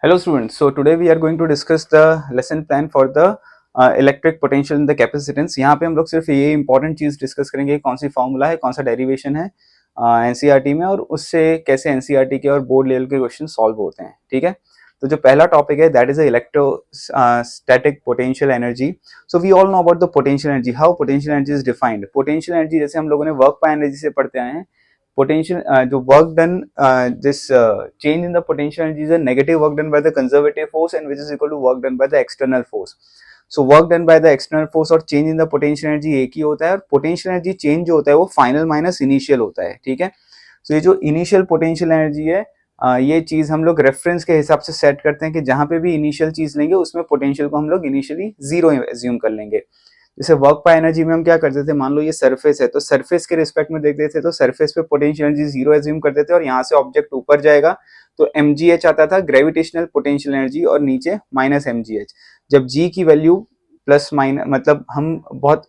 Hello students, so today we are going to discuss the lesson plan for the electric potential in the capacitance। यहाँ पे हम लोग सिर्फ ये important चीज डिस्कस करेंगे, कौन सी फॉर्मूला है, कौन सा डेरिवेशन है एनसीईआरटी में, और उससे कैसे एनसीईआरटी के और बोर्ड लेवल के क्वेश्चन सॉल्व होते हैं। ठीक है, तो जो पहला टॉपिक है that is electrostatic potential energy. So we all know about the potential energy, how potential energy is defined. Potential energy जैसे हम लोगों ने वर्क बाय एनर्जी से पढ़ते आए हैं, potential जो work done this change in the potential energy is a negative work done by the conservative force and which is equal to work done by the external force. So work done by the external force और change in the potential energy एक ही होता है, और potential energy change जो होता है वो final minus initial होता है। ठीक है, so ये जो initial potential energy है ये चीज हम लोग रेफरेंस के हिसाब से सेट करते हैं कि जहां पे भी इनिशियल चीज लेंगे उसमें पोटेंशियल को हम लोग इनिशियली जीरो एज्यूम कर लेंगे। जैसे वर्क बाय एनर्जी में हम क्या करते थे, मान लो ये सरफेस है तो सरफेस के रिस्पेक्ट में देखते थे तो सरफेस पे पोटेंशियल एनर्जी जीरो एज्यूम करते थे, और यहाँ से ऑब्जेक्ट ऊपर जाएगा तो mgh आता था ग्रेविटेशनल पोटेंशियल एनर्जी, और नीचे माइनस mgh। जब g की वैल्यू प्लस माइनस मतलब हम बहुत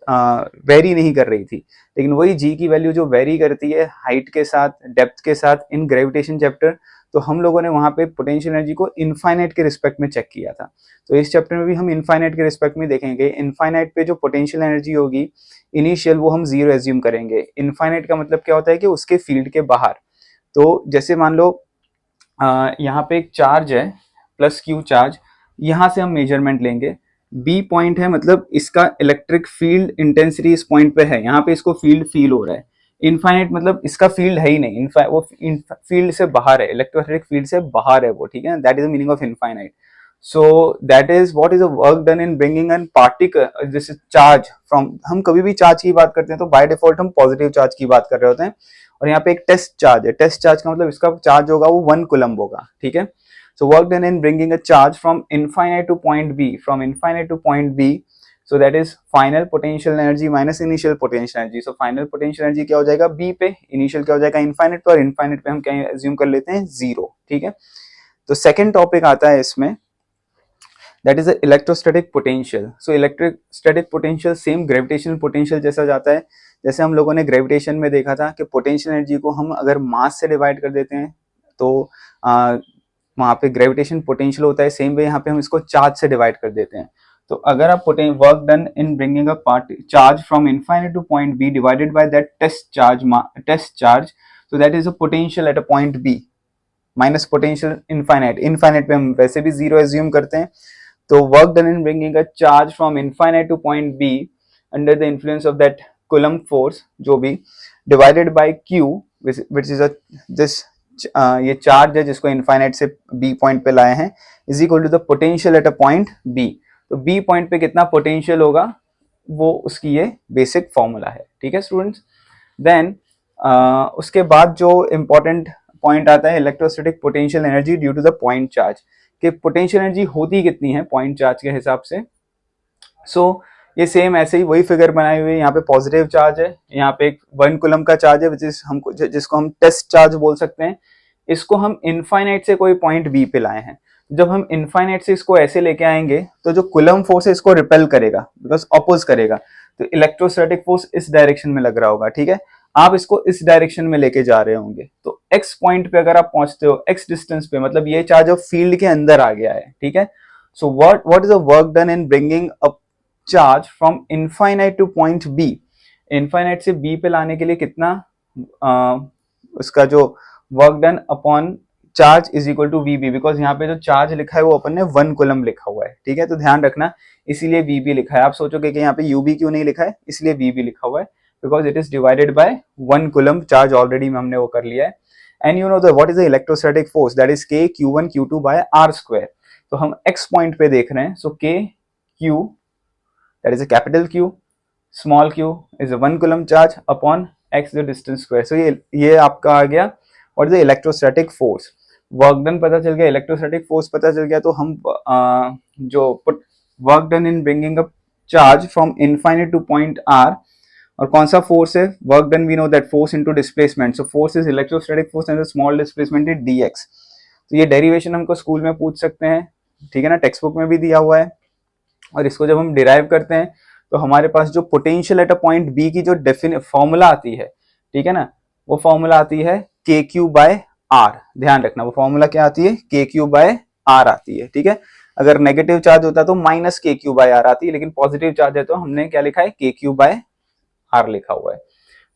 वेरी नहीं कर रही थी, लेकिन वही g की वैल्यू जो वेरी करती है हाइट के साथ, डेप्थ के साथ इन ग्रेविटेशन चैप्टर, तो हम लोगों ने वहां पे पोटेंशियल एनर्जी को इनफाइनाइट के रिस्पेक्ट में चेक किया था। तो इस चैप्टर में भी हम इनफाइनाइट के रिस्पेक्ट में देखेंगे। इनफाइनाइट पे जो पोटेंशियल एनर्जी होगी इनिशियल वो हम जीरो एज्यूम करेंगे। इनफाइनाइट का मतलब क्या होता है कि उसके फील्ड के बाहर। तो जैसे मान लो यहाँ पे एक चार्ज है प्लस क्यू चार्ज, यहाँ से हम मेजरमेंट लेंगे। बी पॉइंट है मतलब इसका इलेक्ट्रिक फील्ड इंटेंसिटी इस पॉइंट पे है, यहाँ पे इसको फील्ड फील हो रहा है। इनफाइनाइट मतलब इसका फील्ड है ही नहीं, वो फील्ड से बाहर है, इलेक्ट्रोस्टैटिक फील्ड से बाहर है वो। ठीक है, that is the meaning of infinite. So that is what is the work done in bringing an particle this charge from. हम कभी भी चार्ज की बात करते हैं तो बाय डिफॉल्ट हम पॉजिटिव चार्ज की बात कर रहे होते हैं, और यहाँ पे एक टेस्ट चार्ज है। टेस्ट चार्ज का मतलब इसका चार्ज होगा वो 1 कूलम्ब होगा। ठीक है, so work done in bringing a charge from infinite to point b, from infinite to point b, so that is final potential energy minus initial potential energy। so final potential energy क्या हो जाएगा b पे, initial क्या हो जाएगा infinite पे, और infinite पे हम क्या assume कर लेते हैं जीरो। ठीक है, तो सेकंड टॉपिक आता है इसमें, that is the electrostatic potential। so electrostatic potential same gravitational potential जैसा जाता है। जैसे हम लोगों ने ग्रेविटेशन में देखा था कि पोटेंशियल एनर्जी को हम अगर मास से डिवाइड कर देते हैं तो वहां पे ग्रेविटेशन पोटेंशियल होता है, सेम वे यहाँ पे हम इसको चार्ज से डिवाइड कर देते हैं। तो अगर आप work done in bringing a charge from infinite to point B divided by that test charge, so that is a potential at a point b minus potential infinite. Infinite पे हम वैसे भी जीरो एज्यूम करते हैं। तो work done in bringing a charge from infinite to point B under the influence of that Coulomb force जो भी, divided by Q which is this ये चार्ज है जिसको इनफाइनाइट से बी पॉइंट पे लाए हैं, is equal to the potential at a point B. तो बी पॉइंट पे कितना पोटेंशियल होगा वो उसकी ये बेसिक फॉर्मूला है। ठीक है स्टूडेंट्स, देन उसके बाद जो इंपॉर्टेंट पॉइंट आता है electrostatic potential energy due to the point charge, कि पोटेंशियल एनर्जी होती कितनी है पॉइंट चार्ज के हिसाब से। सो ये सेम ऐसे ही वही फिगर बनाई हुई है। यहाँ पे पॉजिटिव चार्ज है, यहाँ पे एक 1 कूलम्ब का चार्ज है जिसको हम टेस्ट चार्ज बोल सकते हैं। इसको हम इनफाइनाइट से कोई पॉइंट बी पे लाए हैं। जब हम इनफाइनाइट से इसको ऐसे लेके आएंगे तो जो कूलम्ब फोर्स है इसको रिपेल करेगा, बिकॉज अपोज करेगा, तो इलेक्ट्रोस्टैटिक फोर्स इस डायरेक्शन में लग रहा होगा। ठीक है, आप इसको इस डायरेक्शन में लेके जा रहे होंगे, तो एक्स पॉइंट पे अगर आप पहुंचते हो, एक्स डिस्टेंस पे, मतलब ये चार्ज अब फील्ड के अंदर आ गया है। ठीक है, so what is the work done in bringing a charge from infinite to point B. Infinite से बी पे लाने के लिए कितना उसका जो work done upon charge is equal to V B, because यहाँ पे जो चार्ज लिखा है वो अपन ने 1 कूलम्ब लिखा हुआ है। ठीक है, तो ध्यान रखना इसीलिए वीबी लिखा है। आप सोचोगे कि यहाँ पे यूबी क्यों नहीं लिखा है, इसलिए वीबी लिखा हुआ है because it is divided by 1 coulomb charge, already हमने वो कर लिया है। And you know the what is the electrostatic force, that is के Q1 Q2 bye R square. तो हम एक्स पॉइंट पे देख रहे हैं, सो के Q that is a capital Q, small q is a 1 coulomb charge upon x the distance square। so ये आपका आ गया what is the electrostatic force। Work done पता चल गया, इलेक्ट्रोस्टैटिक फोर्स पता चल गया, तो हम जो work done in bringing up charge from infinite to point r, और कौन सा फोर्स है work done, we know that force into displacement, so force is electrostatic force and the small displacement is dx। तो ये derivation हमको school में पूछ सकते हैं, ठीक है ना, टेक्स्ट बुक में भी दिया हुआ है। और इसको जब हम डिराइव करते हैं तो हमारे पास जो potential at a point B की जो फॉर्मूला आती है, ठीक है ना, वो फॉर्मूला आती है के क्यू बाय आर। ध्यान रखना वो फॉर्मूला क्या आती है, के क्यू बाय आर आती है, ठीक है। अगर नेगेटिव चार्ज होता है तो माइनस के क्यू बाय आर आती है, लेकिन पॉजिटिव चार्ज है तो हमने क्या लिखा है, के क्यू बाय आर लिखा हुआ है।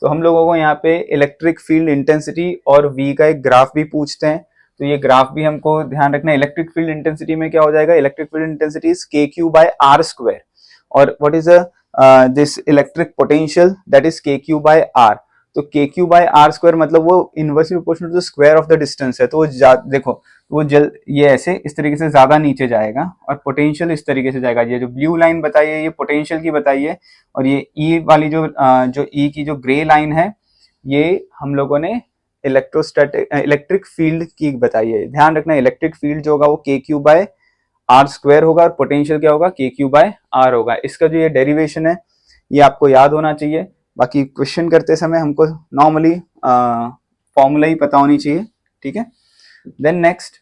तो हम लोगों को यहाँ पे इलेक्ट्रिक फील्ड इंटेंसिटी और वी का एक ग्राफ भी पूछते हैं, तो ये ग्राफ भी हमको ध्यान रखना है। इलेक्ट्रिक फील्ड इंटेंसिटी में क्या हो जाएगा, electric field intensity is K Q by R square, और what is this electric potential, that is K Q by R. तो K Q by R square मतलब वो inversely proportional to square of the distance है, तो वो देखो वो ये ऐसे इस तरीके से ज्यादा नीचे जाएगा और पोटेंशियल इस तरीके से जाएगा। ये जो ब्लू लाइन बताई है ये पोटेंशियल की बताई है, और ये ई वाली जो ई की जो ग्रे लाइन है ये हम लोगों ने इलेक्ट्रिक फील्ड की बताई है। ध्यान रखना इलेक्ट्रिक फील्ड जो होगा वो के क्यू बाय आर स्क्वायर होगा, और पोटेंशियल क्या होगा, के क्यू बाय आर होगा। इसका जो ये डेरिवेशन है ये आपको याद होना चाहिए। बाकी क्वेश्चन करते समय हमको नॉर्मली फॉर्मूला ही पता होनी चाहिए, ठीक है। Then next,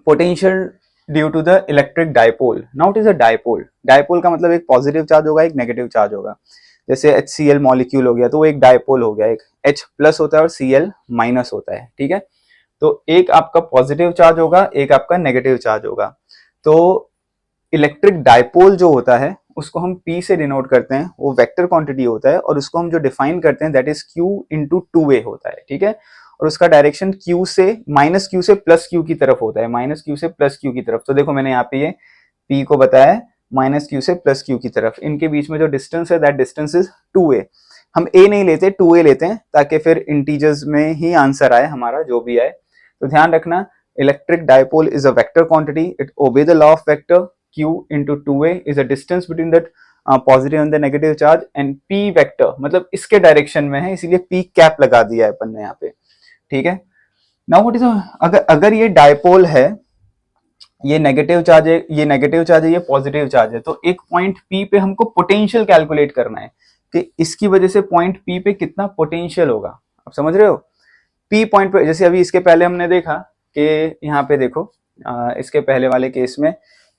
potential due to the electric dipole. Now it is a dipole. Dipole का मतलब एक पॉजिटिव चार्ज होगा, एक नेगेटिव चार्ज होगा। जैसे HCl मॉलिक्यूल हो गया तो वो एक डायपोल हो गया, एक H प्लस होता है और Cl माइनस होता है, ठीक है। तो एक आपका पॉजिटिव चार्ज होगा, एक आपका नेगेटिव चार्ज होगा। तो इलेक्ट्रिक डायपोल जो होता है उसको हम P से डिनोट करते हैं, वो वेक्टर क्वांटिटी होता है, और उसको हम जो डिफाइन करते हैं that is Q into 2a होता है, ठीक है। और उसका डायरेक्शन Q से माइनस Q से प्लस Q की तरफ होता है, माइनस Q से प्लस Q की तरफ। तो देखो मैंने यहाँ पे ये P को बताया है माइनस Q से प्लस Q की तरफ। इनके बीच में जो डिस्टेंस है दैट डिस्टेंस इज 2a। हम a नहीं लेते 2a लेते हैं ताकि फिर इंटीजर्स में ही आंसर आए हमारा जो भी आए। तो ध्यान रखना electric dipole is a vector quantity, it obey the law of vector. Q into 2a is a distance between that positive and the negative charge, and P vector मतलब इसके डायरेक्शन में है, इसीलिए P कैप लगा दिया है अपन ने यहाँ पे, ठीक है। नाउ व्हाट इज, अगर ये डायपोल है, ये नेगेटिव चार्ज है, ये नेगेटिव चार्ज है, ये पॉजिटिव चार्ज है, तो एक पॉइंट P पे हमको पोटेंशियल कैलकुलेट करना है कि इसकी वजह से पॉइंट P पे कितना पोटेंशियल होगा। आप समझ रहे हो, P पॉइंट पे, जैसे अभी इसके पहले हमने देखा कि यहाँ पे देखो इसके पहले वाले केस में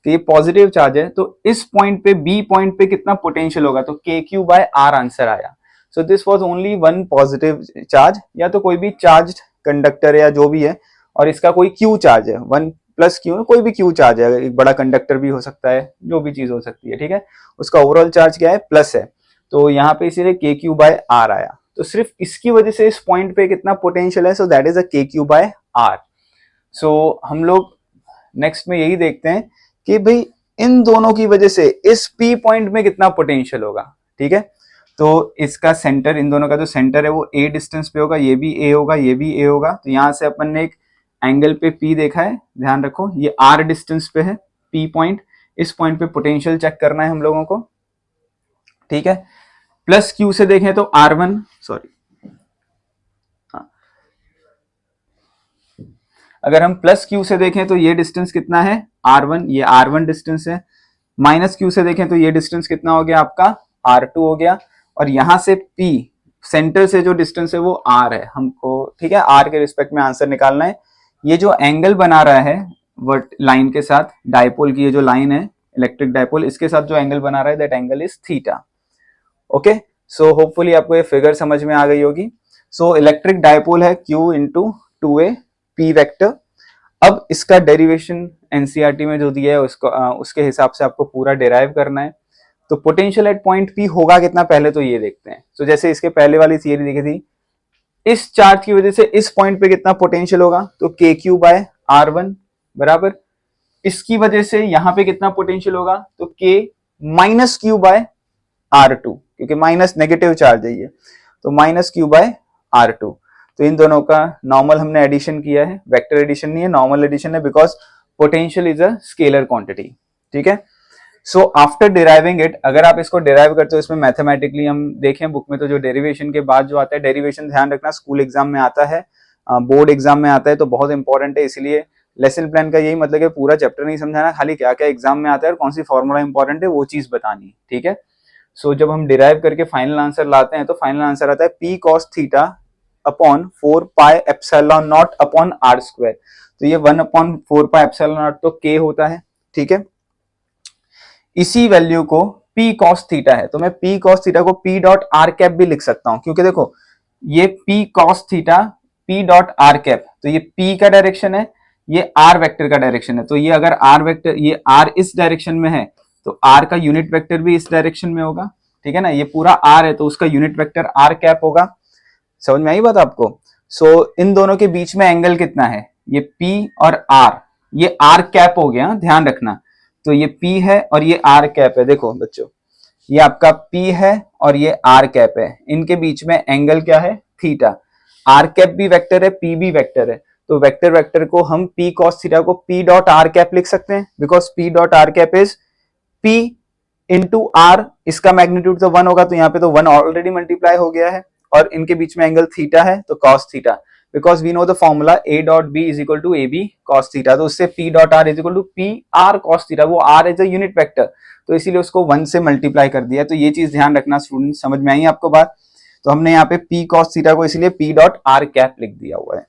कि ये पॉजिटिव चार्ज है, तो इस पॉइंट पे बी पॉइंट पे कितना पोटेंशियल होगा, तो K Q by our answer आया। So this was only one positive charge, या तो कोई भी चार्ज कंडक्टर या जो भी है, और इसका कोई क्यू चार्ज है, वन प्लस क्यू, कोई भी क्यू चार्ज है, एक बड़ा कंडक्टर भी हो सकता है, जो भी चीज हो सकती है, ठीक है। उसका ओवरऑल चार्ज क्या है, प्लस है, तो यहाँ पे इसीलिए के क्यू बाय आर आया। तो सिर्फ इसकी वजह से इस पॉइंट पे कितना पोटेंशियल है, सो दैट इज अ के क्यू बाय आर। सो हम लोग नेक्स्ट में यही देखते हैं कि भाई इन दोनों की वजह से इस P पॉइंट में कितना पोटेंशियल होगा, ठीक है। तो इसका सेंटर, इन दोनों का जो सेंटर है वो A डिस्टेंस पे होगा, ये भी A होगा, ये भी A होगा। तो यहां से अपन ने एक एंगल पे P देखा है, ध्यान रखो ये R डिस्टेंस पे है P पॉइंट। इस पॉइंट पे पोटेंशियल चेक करना है हम लोगों को, ठीक है। प्लस Q से देखें तो R1, सॉरी, अगर हम प्लस Q से देखें तो ये डिस्टेंस कितना है, R1, ये R1 डिस्टेंस है। माइनस Q से देखें तो ये डिस्टेंस कितना हो गया आपका, R2 हो गया। और यहां से P सेंटर से जो डिस्टेंस है वो R है हमको, ठीक है। R के रिस्पेक्ट में आंसर निकालना है। ये जो एंगल बना रहा है वर्ट लाइन के साथ, डायपोल की ये जो लाइन है इलेक्ट्रिक डायपोल, इसके साथ जो एंगल बना रहा है that angle is theta. Okay, so hopefully आपको ये फिगर समझ में आ गई होगी। सो इलेक्ट्रिक डायपोल है Q into 2a P vector. अब इसका डेरिवेशन एनसीईआरटी में जो दिया है उसको उसके हिसाब से आपको पूरा डिराइव करना है। तो पोटेंशियल एट पॉइंट P होगा कितना, पहले तो ये देखते हैं। तो जैसे इसके पहले वाली थियरी देखी थी, इस चार्ज की वजह से इस पॉइंट पे कितना पोटेंशियल होगा, तो के क्यू बाय R1 बराबर, इसकी वजह से यहां पे कितना पोटेंशियल होगा, तो के माइनस क्यू बाय R2, क्योंकि माइनस नेगेटिव चार्ज है ये, तो माइनस क्यू बाय R2। तो इन दोनों का नॉर्मल हमने एडिशन किया है, वेक्टर एडिशन नहीं है, नॉर्मल एडिशन है, because potential is a scalar quantity, ठीक है। सो आफ्टर डिराइविंग इट, अगर आप इसको डिराइव करते हो इसमें मैथमेटिकली हम देखें बुक में, तो जो डेरिवेशन के बाद जो आता है, डेरिवेशन ध्यान रखना स्कूल एग्जाम में आता है, बोर्ड एग्जाम में आता है, तो बहुत इंपॉर्टेंट है। इसलिए लेसन प्लान का यही मतलब है पूरा चैप्टर नहीं समझाना, खाली क्या क्या एग्जाम में आता है और कौन सी फॉर्मूला इंपॉर्टेंट है वो चीज बतानी, ठीक है। सो जब हम डिराइव करके फाइनल आंसर लाते हैं तो फाइनल आंसर आता है P cos theta upon 4 pi epsilon not upon R square. तो ये 1 अपॉन 4 पाई एप्सिलॉन नॉट तो K होता है, ठीक है। इसी वैल्यू को P cos थीटा है, तो मैं P cos थीटा को P डॉट आर कैप भी लिख सकता हूं, क्योंकि देखो ये P cos theta P dot R cap, तो ये P का डायरेक्शन है, ये आर वेक्टर का डायरेक्शन है, तो ये अगर आर वेक्टर, ये आर इस डायरेक्शन में है तो आर का यूनिट वेक्टर भी इस डायरेक्शन में होगा, ठीक है ना। ये पूरा आर है तो उसका यूनिट वेक्टर आर कैप होगा। समझ में आई बात आपको? सो इन दोनों के बीच में एंगल कितना है, ये पी और आर, ये आर कैप हो गया, ध्यान रखना। तो ये पी है और ये आर कैप है। देखो बच्चों, ये आपका पी है और ये आर कैप है, इनके बीच में एंगल क्या है, थीटा। आर कैप भी वेक्टर है, पी भी वेक्टर है, तो वेक्टर वेक्टर को हम पी कॉस थीटा को पी डॉट आर कैप लिख सकते हैं, because P dot R cap is P into R, इसका मैग्नीट्यूड तो 1 होगा, तो यहाँ पे तो 1 ऑलरेडी मल्टीप्लाई हो गया है, और इनके बीच में एंगल थीटा है तो cos theta, because we know the formula A dot B is equal to A B cos theta, तो उससे P dot R is equal to P R cos theta, वो R is a unit vector, तो इसीलिए उसको 1 से multiply कर दिया। तो ये चीज ध्यान रखना स्टूडेंट, समझ में आई आपको बात? तो हमने यहाँ पे पी कॉस थीटा को इसलिए पी डॉट आर कैप लिख दिया हुआ है,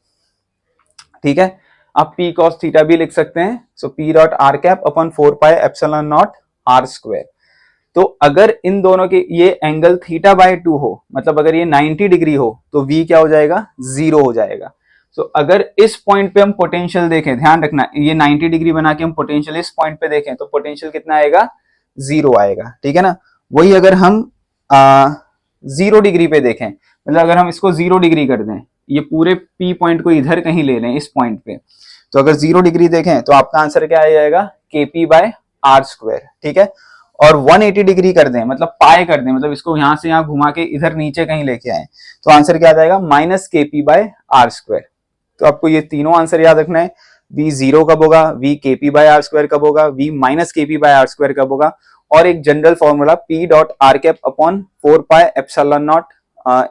ठीक है। आप पी कॉस थीटा भी लिख सकते हैं, so P dot R cap upon 4 pi epsilon naught R square. तो अगर इन दोनों के ये एंगल थीटा बाय 2 हो, मतलब अगर ये 90 डिग्री हो, तो v क्या हो जाएगा, 0 हो जाएगा। तो अगर इस पॉइंट पे हम पोटेंशियल देखें, ध्यान रखना, ये 90 डिग्री बना के हम पोटेंशियल इस पॉइंट पे देखें तो पोटेंशियल कितना आएगा, 0 आएगा, ठीक है ना। वही अगर हम 0 डिग्री पे देखें, मतलब अगर हम इसको 0 डिग्री कर दें, ये पूरे पी पॉइंट को इधर कहीं ले लें इस पॉइंट पे, तो अगर 0 डिग्री देखें तो आपका आंसर क्या आ जाएगा, के पी बाय आर स्क्वायर, ठीक है। और 180 डिग्री कर दें, मतलब पाए कर दें, मतलब इसको यहां से यहां घुमा के इधर नीचे कहीं लेके आए, तो आंसर क्या आ जाएगा, minus K P by R square. तो आपको ये तीनों आंसर याद रखना है, v 0 कब होगा, v के पी बाय आर स्क्वायर कब होगा, v minus K P by R square कब होगा, और एक general formula p dot R cap upon 4 pi epsilon naught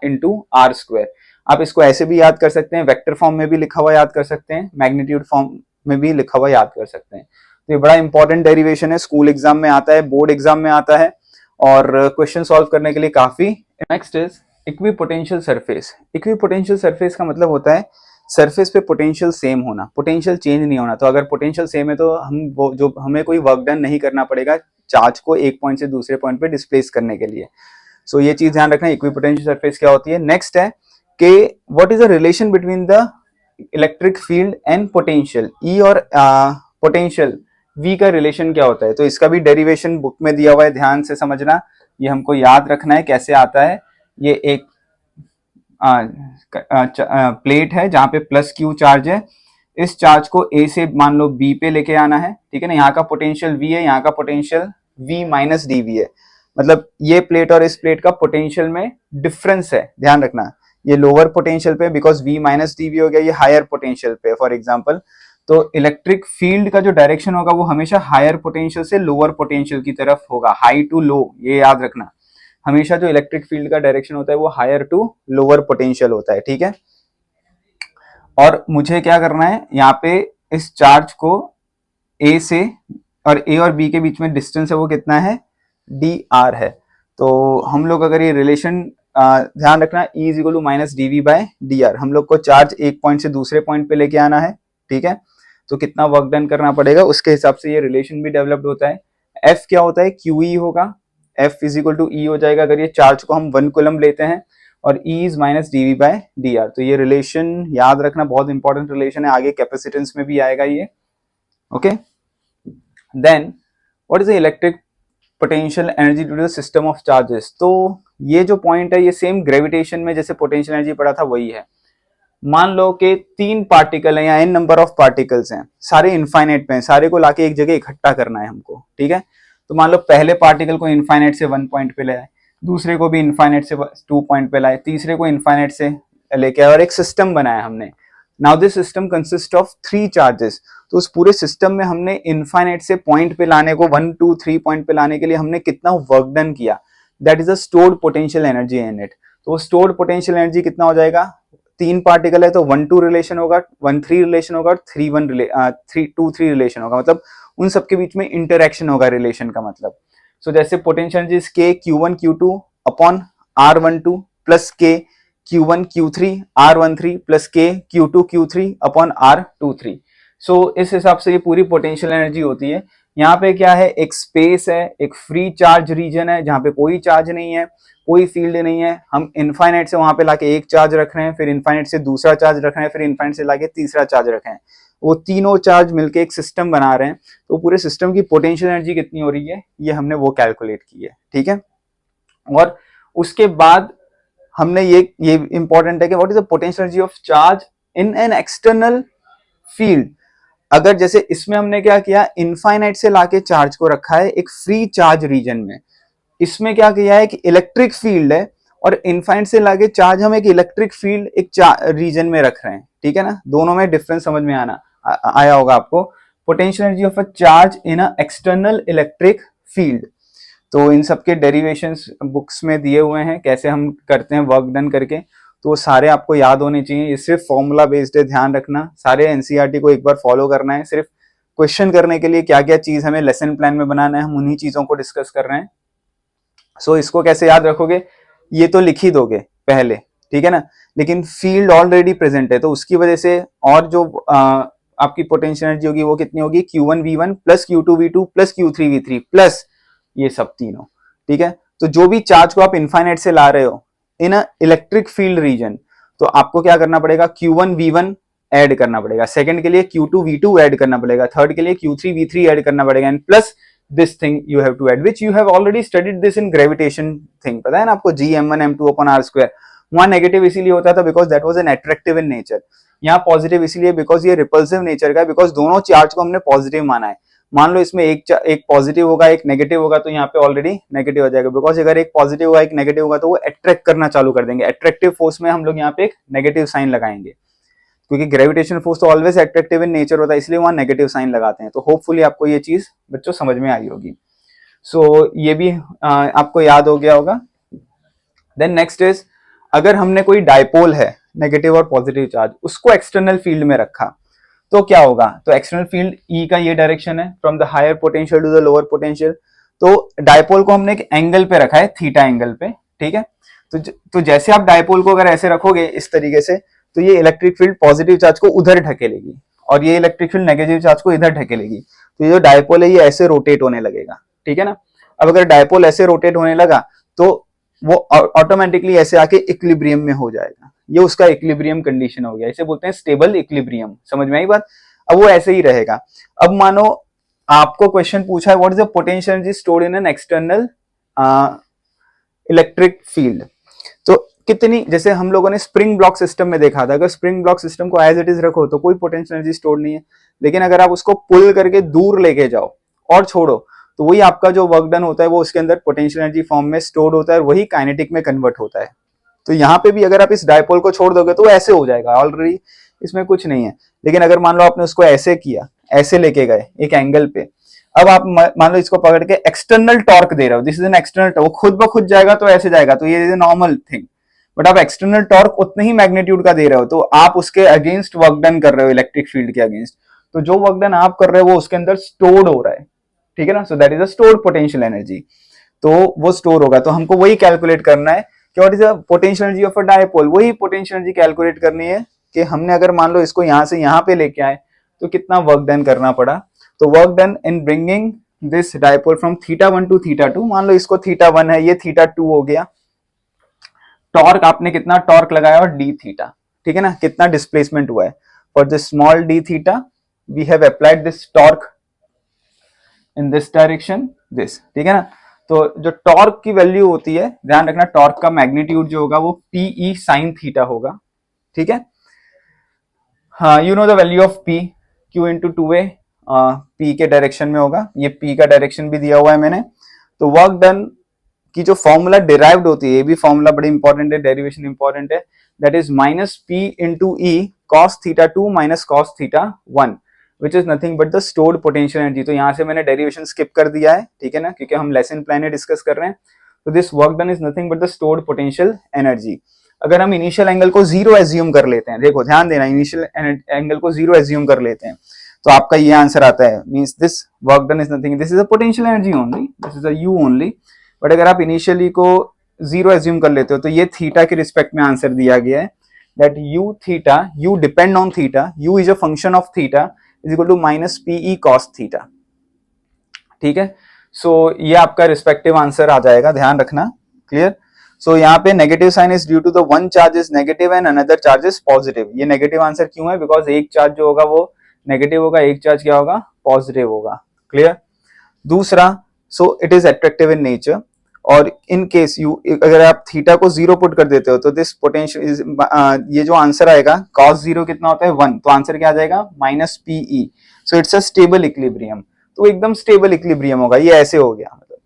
into R square. आप इसको ऐसे भी याद कर सकते हैं, वेक्टर फॉर्म में भी लिखा हुआ याद कर सकते हैं, मैग्नीट्यूड फॉर्म में भी लिखा हुआ याद कर सकते हैं। तो ये बड़ा इंपॉर्टेंट डेरिवेशन है, स्कूल एग्जाम में आता है, बोर्ड एग्जाम में आता है, और क्वेश्चन सॉल्व करने के लिए काफी। Next is equipotential surface. Equipotential surface का मतलब होता है सरफेस पे पोटेंशियल सेम होना, पोटेंशियल चेंज नहीं होना। तो अगर पोटेंशियल सेम है तो हम वो जो हमें कोई वर्क डन नहीं करना पड़ेगा चार्ज को एक पॉइंट से दूसरे पॉइंट पे डिस्प्लेस करने के लिए। सो ये चीज ध्यान रखना, इक्विपोटेंशियल सरफेस क्या होती है। नेक्स्ट है कि what is the relation between the electric field and potential, E और पोटेंशियल v का रिलेशन क्या होता है। तो इसका भी डेरिवेशन बुक में दिया हुआ है, ध्यान से समझना, ये हमको याद रखना है कैसे आता है। ये एक प्लेट है जहां पे प्लस क्यू चार्ज है, इस चार्ज को ए से मान लो बी पे लेके आना है, ठीक है ना। यहाँ का पोटेंशियल v है, यहाँ का potential v minus D V है, मतलब ये प्लेट और इस प्लेट का पोटेंशियल में डिफरेंस है, ध्यान रखना। ये लोअर पोटेंशियल पे because v minus D V हो गया, ये हायर पोटेंशियल पे फॉर एग्जाम्पल। तो इलेक्ट्रिक फील्ड का जो डायरेक्शन होगा वो हमेशा हायर पोटेंशियल से लोअर पोटेंशियल की तरफ होगा, हाई टू लो, ये याद रखना। हमेशा जो इलेक्ट्रिक फील्ड का डायरेक्शन होता है वो हायर टू लोअर पोटेंशियल होता है, ठीक है। और मुझे क्या करना है, यहाँ पे इस चार्ज को ए से, और ए और बी के बीच में डिस्टेंस है वो कितना है, डी आर है। तो हम लोग अगर ये रिलेशन ध्यान रखना, E is equal to minus D V by D R, हम लोग को चार्ज एक पॉइंट से दूसरे पॉइंट पे लेके आना है, ठीक है। तो कितना वर्क डन करना पड़ेगा उसके हिसाब से ये रिलेशन भी डेवलप्ड होता है। एफ क्या होता है, क्यू ई होगा, एफ इज इक्वल टू ई हो जाएगा अगर ये चार्ज को हम 1 कूलम लेते हैं, और E is minus D V by D R. तो ये रिलेशन याद रखना, बहुत इंपॉर्टेंट रिलेशन है, आगे कैपेसिटेंस में भी आएगा ये, okay. Then what is the electric potential energy due to the system of charges. तो ये जो पॉइंट है ये सेम ग्रेविटेशन में जैसे पोटेंशियल एनर्जी पढ़ा था वही है। मान लो कि 3 पार्टिकल हैं या n नंबर ऑफ पार्टिकल्स हैं, सारे इनफाइनाइट पे हैं, सारे को लाके एक जगह इकट्ठा करना है हमको, ठीक है। तो मान लो पहले पार्टिकल को इनफाइनाइट से 1 पॉइंट पे ले आए, दूसरे को भी इनफाइनाइट से 2 पॉइंट पे लाए, तीसरे को इनफाइनाइट से लेके आए, और एक सिस्टम बनाया हमने। Now this system consist of 3 charges. तो उस पूरे सिस्टम में हमने इनफाइनाइट से पॉइंट पे लाने को 1 2 3 पॉइंट पे लाने के लिए हमने कितना वर्क डन किया, that is a stored potential energy in it. तो स्टोर्ड पोटेंशियल एनर्जी कितना हो जाएगा, 3 पार्टिकल है तो 1-2 रिलेशन होगा, 1-3 रिलेशन होगा, 3-1 रिलेशन होगा, मतलब उन सबके बीच में इंटरेक्शन होगा रिलेशन का मतलब। सो जैसे पोटेंशियल एनर्जी के Q1 Q2 upon R12 plus के Q1 Q3 R13 प्लस के Q2 Q3 अपॉन R23। सो इस हिसाब से ये पूरी पोटेंशियल एनर्जी होती है। यहाँ पे क्या है, एक स्पेस है, एक फ्री चार्ज रीजन है जहाँ पे कोई चार्ज नहीं है, कोई फील्ड नहीं है। हम इनफाइनाइट से वहां पे लाके एक चार्ज रख रहे हैं, फिर इनफाइनाइट से दूसरा चार्ज रख रहे हैं, फिर इनफाइनाइट से लाके तीसरा चार्ज रख रहे हैं। वो तीनों चार्ज मिलके एक सिस्टम बना रहे हैं। तो पूरे सिस्टम की पोटेंशियल एनर्जी कितनी हो रही है, ये हमने वो कैलकुलेट की है, ठीक है। और उसके बाद हमने ये इंपॉर्टेंट है कि what is the potential energy of charge in an external field. अगर जैसे इसमें हमने क्या किया, इनफाइनाइट से लाके चार्ज को रखा है एक फ्री चार्ज रीजन में। इसमें क्या किया है कि इलेक्ट्रिक फील्ड है और इनफाइनाइट से लाके चार्ज हम एक इलेक्ट्रिक फील्ड एक रीजन में रख रहे हैं, ठीक है ना। दोनों में डिफरेंस समझ में आया होगा आपको। Potential energy of a charge in a external electric field. तो इन सबके डेरिवेशंस बुक्स में दिए हुए हैं, कैसे हम करते हैं वर्क डन करके। तो वो सारे आपको याद होने चाहिए। ये सिर्फ फॉर्मूला बेस्ड है, ध्यान रखना। सारे एनसीईआरटी को एक बार फॉलो करना है। सिर्फ क्वेश्चन करने के लिए क्या क्या चीज हमें लेसन प्लान में बनाना है, हम उन्हीं चीजों को डिस्कस कर रहे हैं। सो इसको कैसे याद रखोगे, ये तो लिख ही दोगे पहले, ठीक है ना। लेकिन फील्ड ऑलरेडी प्रेजेंट है, तो उसकी वजह से और जो आपकी पोटेंशियल एनर्जी होगी वो कितनी होगी, Q1V1 plus Q2V2 plus Q3V3 plus ये सब तीनों, ठीक है। तो जो भी चार्ज को आप इनफाइनाइट से ला रहे हो इन अ इलेक्ट्रिक फील्ड रीजन, तो आपको क्या करना पड़ेगा, Q1V1 ऐड करना पड़ेगा, सेकंड के लिए Q2V2 ऐड करना पड़ेगा, थर्ड के लिए Q3V3 ऐड करना पड़ेगा, and plus this thing you have to add, which you have already studied this in gravitation thing। पता है ना आपको, Gm1m2 upon r square। वहां नेगेटिव इसीलिए होता था because that was an attractive in nature. यहाँ पॉजिटिव इसीलिए बिकॉज ये रिपल्सिव नेचर का है, बिकॉज दोनों चार्ज को हमने पॉजिटिव माना है। मान लो इसमें एक पॉजिटिव होगा एक नेगेटिव होगा, तो यहाँ पे ऑलरेडी नेगेटिव हो जाएगा, बिकॉज अगर एक पॉजिटिव होगा एक नेगेटिव होगा तो वो अट्रैक्ट करना चालू कर देंगे। अट्रैक्टिव फोर्स में हम लोग यहाँ पे एक नेगेटिव साइन लगाएंगे, क्योंकि ग्रेविटेशन फोर्स तो ऑलवेज अट्रैक्टिव इन नेचर होता है, इसलिए वहां नेगेटिव साइन लगाते हैं। तो होपफुली आपको ये चीज बच्चों समझ में आई होगी। सो ये भी आपको याद हो गया होगा। देन नेक्स्ट इज, अगर हमने कोई डायपोल है नेगेटिव और पॉजिटिव चार्ज, उसको एक्सटर्नल फील्ड में रखा तो क्या होगा। तो एक्सटर्नल फील्ड ई का ये डायरेक्शन है, from the higher potential to the lower potential. तो डायपोल को हमने एक एंगल पे रखा है, थीटा एंगल पे, ठीक है। तो जैसे आप डायपोल को अगर ऐसे रखोगे इस तरीके से, तो ये इलेक्ट्रिक फील्ड पॉजिटिव चार्ज को उधर ढकेलेगी और ये इलेक्ट्रिक फील्ड नेगेटिव चार्ज को इधर ढकेलेगी। तो ये जो डायपोल है ये ऐसे रोटेट होने लगेगा, ठीक है ना। अब अगर डायपोल ऐसे रोटेट होने लगा तो वो ऑटोमेटिकली ऐसे आके इक्विलिब्रियम में हो जाएगा। ये उसका इक्विलिब्रियम कंडीशन हो गया, इसे बोलते हैं स्टेबल इक्विलिब्रियम। समझ में आई बात। अब वो ऐसे ही रहेगा। अब मानो आपको क्वेश्चन पूछा है what is the potential energy stored in an external electric field. तो कितनी, जैसे हम लोगों ने स्प्रिंग ब्लॉक सिस्टम में देखा था, अगर स्प्रिंग ब्लॉक सिस्टम को एज इट इज रखो तो कोई पोटेंशियल एनर्जी स्टोर नहीं है। लेकिन अगर आप उसको पुल करके दूर लेके जाओ और छोड़ो, तो वही आपका जो वर्क डन होता है वो उसके अंदर पोटेंशियल एनर्जी फॉर्म में स्टोर होता है और वही काइनेटिक में कन्वर्ट होता है। तो यहाँ पे भी अगर आप इस डायपोल को छोड़ दोगे तो ऐसे हो जाएगा, ऑलरेडी इसमें कुछ नहीं है। लेकिन अगर मान लो आपने उसको ऐसे किया, ऐसे लेके गए एक एंगल पे, अब आप मान लो इसको पकड़ के एक्सटर्नल टॉर्क दे रहे हो, this is an external torque, वो खुद ब खुद जाएगा तो ऐसे जाएगा, तो ये नॉर्मल थिंग। बट आप एक्सटर्नल टॉर्क उतने ही मैग्नीट्यूड का दे रहे हो, तो आप उसके अगेंस्ट वर्क डन कर रहे हो, इलेक्ट्रिक फील्ड के अगेंस्ट। तो जो वर्क डन आप कर रहे हो वो उसके अंदर स्टोर्ड हो रहा है, ठीक है ना। सो that is a stored potential energy. तो वो स्टोर होगा, तो हमको वही कैलकुलेट करना है कि what is the potential energy of a dipole. वही पोटेंशियल एनर्जी कैलकुलेट करनी है कि हमने अगर मान लो इसको यहां से यहां पे लेके आए तो कितना वर्क डन करना पड़ा। तो work done in bringing this dipole from θ1 to θ2, मान लो इसको θ1 है, ये θ2 हो गया। टॉर्क आपने कितना टॉर्क लगाया और डी थीटा, ठीक है ना, कितना डिस्प्लेसमेंट हुआ है। For this small D theta we have applied this torque in this direction, this, ठीक है ना। तो जो टॉर्क की वैल्यू होती है, ध्यान रखना, टॉर्क का मैग्नीट्यूड जो होगा वो पीई साइन थीटा होगा, ठीक है। हाँ, you know the value of P, Q into 2a, P के डायरेक्शन में होगा। ये पी का डायरेक्शन भी दिया हुआ है मैंने। तो वर्क डन की जो फॉर्मूला डिराइव्ड होती है, ये भी फॉर्मूला बड़ी इंपॉर्टेंट है, डेरिवेशन इंपॉर्टेंट है। That is minus P into E cos θ2 minus cos θ1, which is nothing but the stored potential energy. तो यहाँ से मैंने डेरिवेशन स्किप कर दिया है, ठीक है ना, क्योंकि हम लेसन प्लान में डिस्कस कर रहे हैं। तो this work done is nothing but the stored potential energy. अगर हम इनिशियल एंगल को जीरो एज्यूम कर लेते हैं, देखो ध्यान देना, इनिशियल एंगल को जीरो एज्यूम कर लेते हैं, तो आपका ये आंसर आता है, means this work done is nothing, this is a potential energy only, this is a you only. But अगर आप इनिशियली को जीरो एज्यूम कर लेते हो तो ये थीटा के रिस्पेक्ट में आंसर दिया गया है, that U theta, U depend on theta, U is a function of theta is equal to minus P E cos theta. ठीक है। सो ये आपका रिस्पेक्टिव आंसर आ जाएगा, ध्यान रखना, क्लियर। सो यहाँ पे negative sign is due to the one charge is negative and another charge is positive. ये नेगेटिव आंसर क्यों है? बिकॉज एक चार्ज जो होगा वो नेगेटिव होगा, एक चार्ज क्या होगा? पॉजिटिव होगा, क्लियर। दूसरा, so it is attractive in nature, और इन केस यू, अगर आप थीटा को 0 पुट कर देते हो तो दिस पोटेंशियल इज, ये जो आंसर आएगा cos 0 कितना होता है? 1, तो आंसर क्या आ जाएगा? Minus P E. So it's a stable equilibrium, तो एकदम स्टेबल इक्विलिब्रियम होगा। ये ऐसे हो गया, मतलब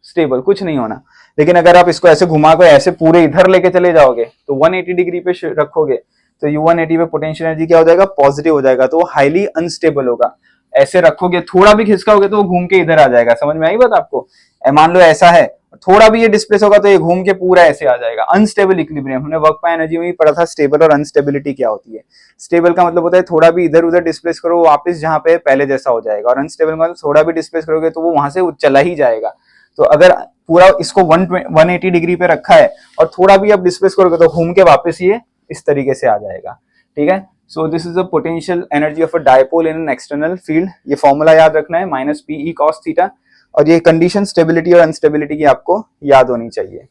स्टेबल, कुछ नहीं होना। लेकिन अगर आप इसको ऐसे घुमा कर ऐसे पूरे इधर लेके चले जाओगे तो 180 डिग्री पे रखोगे तो यू 180 पे पोटेंशियल एनर्जी क्या हो जाएगा? पॉजिटिव हो जाएगा, तो वो हाईली अनस्टेबल होगा। ऐसे रखोगे, थोड़ा भी खिसकाओगे तो वो घूम के इधर आ जाएगा। समझ में आई बात आपको? मान लो ऐसा है, थोड़ा भी ये डिस्प्लेस होगा तो ये घूम के पूरा ऐसे आ जाएगा। अनस्टेबल इक्विलिब्रियम, हमने वर्क बाय एनर्जी में ही पढ़ा था स्टेबल और अनस्टेबिलिटी क्या होती है। स्टेबल का मतलब होता है थोड़ा भी इधर उधर डिस्प्लेस करो वापस जहां पे पहले जैसा हो जाएगा, और अनस्टेबल का मतलब थोड़ा भी डिस्प्लेस करोगे तो वो वहां से चला ही जाएगा। तो अगर पूरा इसको 180 डिग्री पे रखा है और थोड़ा भी आप डिस्प्लेस करोगे तो घूम के वापस ये इस तरीके से आ जाएगा, ठीक है। So this is the potential energy of a dipole in an external field. ये फॉर्मूला याद रखना है, माइनस पीई कॉस थीटा, और ये कंडीशन स्टेबिलिटी और अनस्टेबिलिटी की आपको याद होनी चाहिए।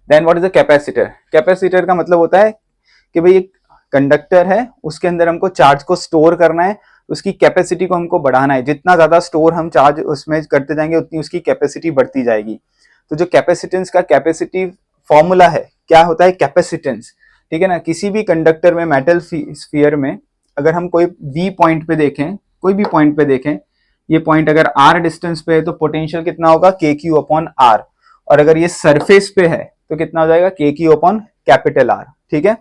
Then what is the capacitor? Capacitor का मतलब होता है कि भाई एक कंडक्टर है, उसके अंदर हमको चार्ज को स्टोर करना है, उसकी कैपेसिटी को हमको बढ़ाना है। जितना ज्यादा स्टोर हम चार्ज उसमें करते जाएंगे उतनी उसकी कैपेसिटी बढ़ती जाएगी। तो जो कैपेसिटेंस का कैपेसिटी फॉर्मूला है, क्या होता है? कैपेसिटेंस, ठीक है ना। किसी भी कंडक्टर में, मेटल स्फीयर में, अगर हम कोई वी पॉइंट पे देखें, कोई भी पॉइंट पे देखें, ये पॉइंट अगर आर डिस्टेंस पे है तो पोटेंशियल कितना होगा? के क्यू अपॉन आर। और अगर ये सरफेस पे है तो कितना हो जाएगा? के क्यू अपॉन कैपिटल आर, ठीक है।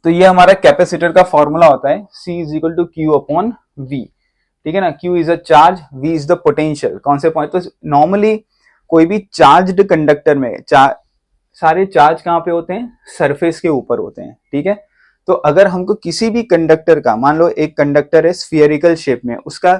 तो ये हमारा कैपेसिटर का फॉर्मूला होता है, C is equal to Q upon V, ठीक है ना। Q is a charge, V is the potential. कौन से पॉइंट? तो नॉर्मली कोई भी चार्ज्ड कंडक्टर में सारे चार्ज कहाँ पे होते हैं? सरफेस के ऊपर होते हैं, ठीक है। तो अगर हमको किसी भी कंडक्टर का, मान लो एक कंडक्टर है स्फीयरिकल शेप में, उसका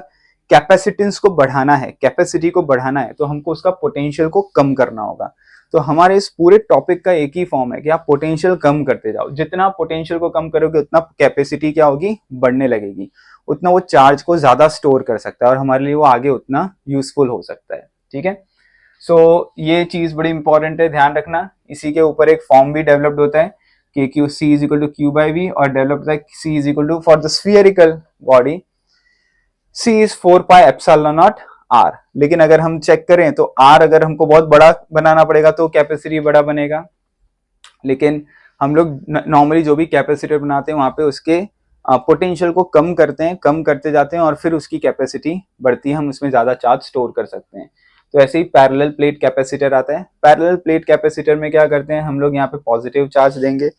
कैपेसिटेंस को बढ़ाना है, कैपेसिटी को बढ़ाना है, तो हमको उसका पोटेंशियल को कम करना होगा। तो हमारे इस पूरे टॉपिक का एक ही फॉर्म है कि आप पोटेंशियल कम करते जाओ। जितना पोटेंशियल को कम करोगे उतना कैपेसिटी क्या होगी? बढ़ने लगेगी, उतना वो चार्ज को ज्यादा स्टोर कर सकता है और हमारे लिए वो आगे उतना यूजफुल हो सकता है, ठीक है। सो ये चीज बड़ी इंपॉर्टेंट है, ध्यान रखना। इसी के ऊपर एक फॉर्म भी डेवलप्ड होता है कि Q C is equal to Q by V, और डेवलप होता है C is equal to, for the spherical body C is 4 pi epsilon naught R. लेकिन अगर हम चेक करें तो आर अगर हमको बहुत बड़ा बनाना पड़ेगा तो कैपेसिटी बड़ा बनेगा, लेकिन हम लोग नॉर्मली जो भी कैपेसिटर बनाते हैं वहां पे उसके पोटेंशियल को कम करते हैं, कम करते जाते हैं और फिर उसकी कैपेसिटी बढ़ती है, हम उसमें ज्यादा चार्ज स्टोर कर सकते हैं। तो ऐसे ही पैरेलल प्लेट कैपेसिटर आता है। पैरेलल प्लेट कैपेसिटर में क्या करते हैं हम लोग? यहाँ पे पॉजिटिव चार्ज देंगे,